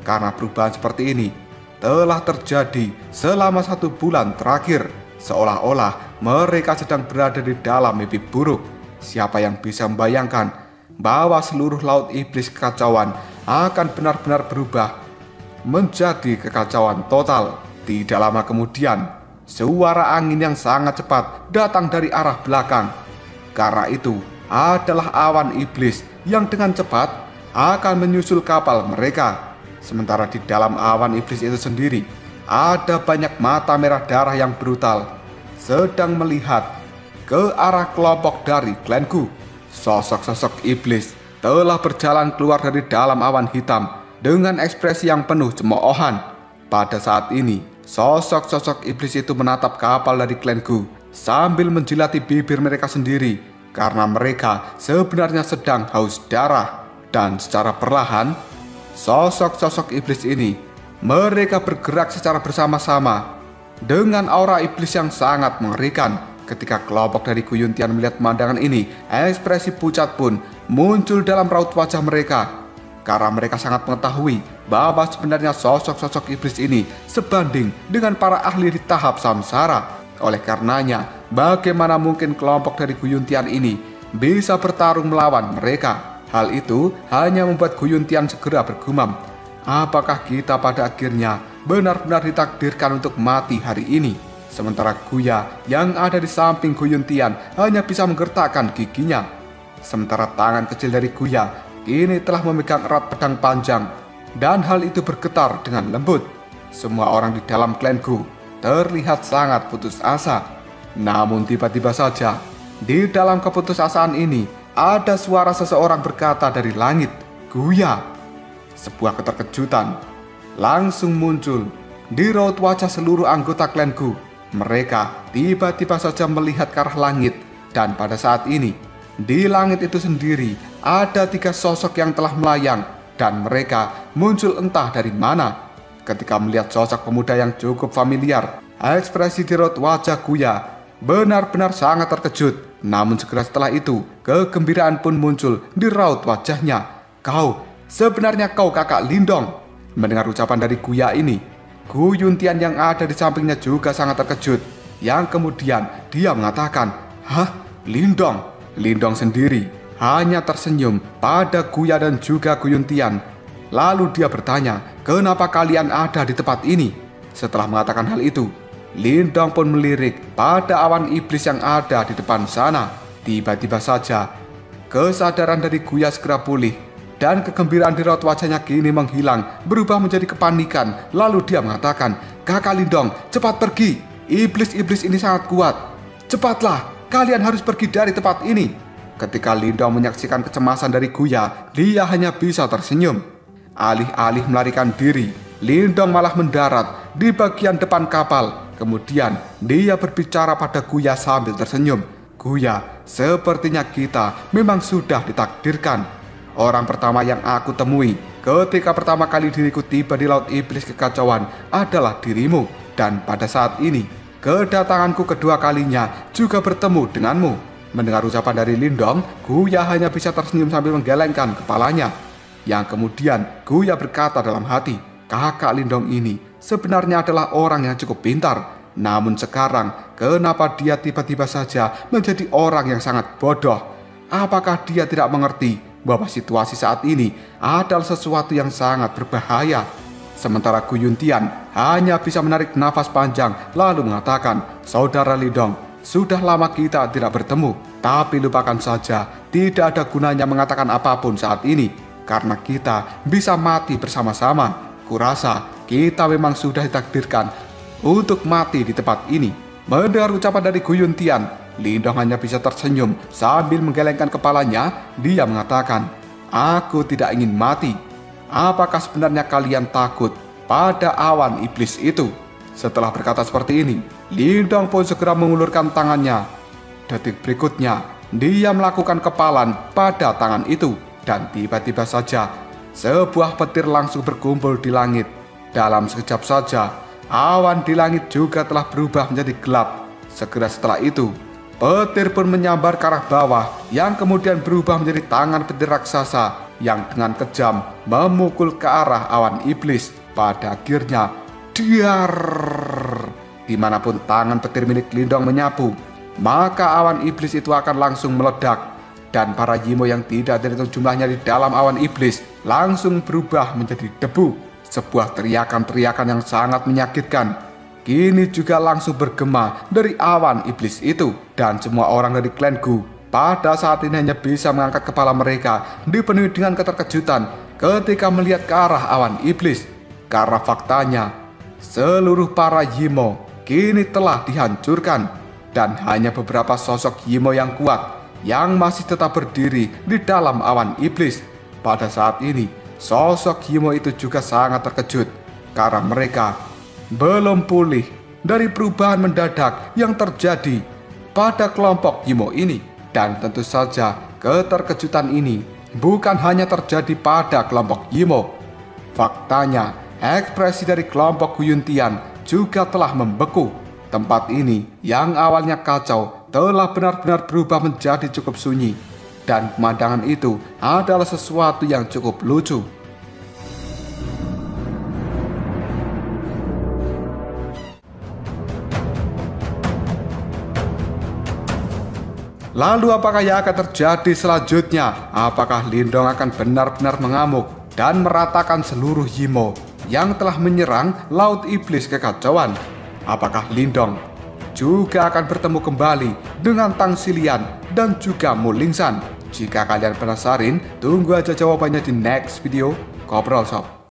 Karena perubahan seperti ini telah terjadi selama 1 bulan terakhir. Seolah-olah mereka sedang berada di dalam mimpi buruk. Siapa yang bisa membayangkan bahwa seluruh laut iblis kekacauan akan benar-benar berubah menjadi kekacauan total. Tidak lama kemudian, suara angin yang sangat cepat datang dari arah belakang. Karena itu adalah awan iblis yang dengan cepat akan menyusul kapal mereka. Sementara di dalam awan iblis itu sendiri ada banyak mata merah darah yang brutal sedang melihat ke arah kelompok dari klan Gu. Sosok-sosok iblis telah berjalan keluar dari dalam awan hitam dengan ekspresi yang penuh cemoohan. Pada saat ini, sosok-sosok iblis itu menatap kapal dari klan Gu sambil menjilati bibir mereka sendiri karena mereka sebenarnya sedang haus darah. Dan secara perlahan, sosok-sosok iblis ini mereka bergerak secara bersama-sama dengan aura iblis yang sangat mengerikan. Ketika kelompok dari Gu Yuntian melihat pemandangan ini, ekspresi pucat pun muncul dalam raut wajah mereka karena mereka sangat mengetahui bahwa sebenarnya sosok-sosok iblis ini sebanding dengan para ahli di tahap samsara. Oleh karenanya, bagaimana mungkin kelompok dari Gu Yuntian ini bisa bertarung melawan mereka? Hal itu hanya membuat Gu Yuntian segera bergumam, "Apakah kita pada akhirnya benar-benar ditakdirkan untuk mati hari ini?" Sementara Guya yang ada di samping Gu Yuntian hanya bisa menggertakkan giginya. Sementara tangan kecil dari Guya kini telah memegang erat pedang panjang, dan hal itu bergetar dengan lembut. Semua orang di dalam klan Gu terlihat sangat putus asa. Namun tiba-tiba saja, di dalam keputusasaan ini ada suara seseorang berkata dari langit, "Guya." Sebuah keterkejutan langsung muncul di raut wajah seluruh anggota klan Gu. Mereka tiba-tiba saja melihat ke arah langit, dan pada saat ini di langit itu sendiri ada 3 sosok yang telah melayang, dan mereka muncul entah dari mana. Ketika melihat sosok pemuda yang cukup familiar, ekspresi di raut wajah Guya benar-benar sangat terkejut. Namun segera setelah itu, kegembiraan pun muncul di raut wajahnya. Sebenarnya kau kakak Lindong." Mendengar ucapan dari Guya ini, Gu Yuntian yang ada di sampingnya juga sangat terkejut. Yang kemudian dia mengatakan, "Hah? Lindong?" Lindong sendiri hanya tersenyum pada Guya dan juga Gu Yuntian. Lalu dia bertanya, "Kenapa kalian ada di tempat ini?" Setelah mengatakan hal itu, Lindong pun melirik pada awan iblis yang ada di depan sana. Tiba-tiba saja, kesadaran dari Guya segera pulih, dan kegembiraan di raut wajahnya kini menghilang, berubah menjadi kepanikan. Lalu dia mengatakan, "Kakak Lindong, cepat pergi. Iblis-iblis ini sangat kuat. Cepatlah, kalian harus pergi dari tempat ini." Ketika Lindong menyaksikan kecemasan dari Guya, dia hanya bisa tersenyum. Alih-alih melarikan diri, Lindong malah mendarat di bagian depan kapal. Kemudian dia berbicara pada Guya sambil tersenyum, Guya, sepertinya kita memang sudah ditakdirkan. Orang pertama yang aku temui ketika pertama kali diriku tiba di Laut Iblis Kekacauan adalah dirimu. Dan pada saat ini, kedatanganku kedua kalinya juga bertemu denganmu. Mendengar ucapan dari Lindong, Guya hanya bisa tersenyum sambil menggelengkan kepalanya. Yang kemudian Guya berkata dalam hati, kakak Lindong ini sebenarnya adalah orang yang cukup pintar. Namun sekarang, kenapa dia tiba-tiba saja menjadi orang yang sangat bodoh? Apakah dia tidak mengerti bahwa situasi saat ini adalah sesuatu yang sangat berbahaya? Sementara Gu Yuntian hanya bisa menarik nafas panjang lalu mengatakan, saudara Lindong, sudah lama kita tidak bertemu. Tapi lupakan saja, tidak ada gunanya mengatakan apapun saat ini, karena kita bisa mati bersama-sama. Kurasa kita memang sudah ditakdirkan untuk mati di tempat ini. Mendengar ucapan dari Gu Yuntian, Lindong hanya bisa tersenyum sambil menggelengkan kepalanya. Dia mengatakan, aku tidak ingin mati. Apakah sebenarnya kalian takut pada awan iblis itu? Setelah berkata seperti ini, Lindong pun segera mengulurkan tangannya. Detik berikutnya, dia melakukan kepalan pada tangan itu. Dan tiba-tiba saja, sebuah petir langsung berkumpul di langit. Dalam sekejap saja, awan di langit juga telah berubah menjadi gelap. Segera setelah itu, petir pun menyambar ke arah bawah yang kemudian berubah menjadi tangan petir raksasa yang dengan kejam memukul ke arah awan iblis. Pada akhirnya, diar! Dimanapun tangan petir milik Lindong menyapu, maka awan iblis itu akan langsung meledak. Dan para Yimo yang tidak terhitung jumlahnya di dalam awan iblis langsung berubah menjadi debu. Sebuah teriakan-teriakan yang sangat menyakitkan kini juga langsung bergema dari awan iblis itu. Dan semua orang dari klan Gu pada saat ini hanya bisa mengangkat kepala mereka dipenuhi dengan keterkejutan ketika melihat ke arah awan iblis. Karena faktanya, seluruh para Yimo kini telah dihancurkan. Dan hanya beberapa sosok Yimo yang kuat yang masih tetap berdiri di dalam awan iblis. Pada saat ini, sosok Yimo itu juga sangat terkejut karena mereka belum pulih dari perubahan mendadak yang terjadi pada kelompok Yimo ini. Dan tentu saja keterkejutan ini bukan hanya terjadi pada kelompok Yimo. Faktanya, ekspresi dari kelompok Gu Yuntian juga telah membeku. Tempat ini yang awalnya kacau telah benar-benar berubah menjadi cukup sunyi. Dan pemandangan itu adalah sesuatu yang cukup lucu. Lalu apakah yang akan terjadi selanjutnya? Apakah Lindong akan benar-benar mengamuk dan meratakan seluruh Yimo yang telah menyerang Laut Iblis Kekacauan? Apakah Lindong juga akan bertemu kembali dengan Tang Xilian dan juga Mu Lingsan? Jika kalian penasaran, tunggu aja jawabannya di next video Ngobrol Shop.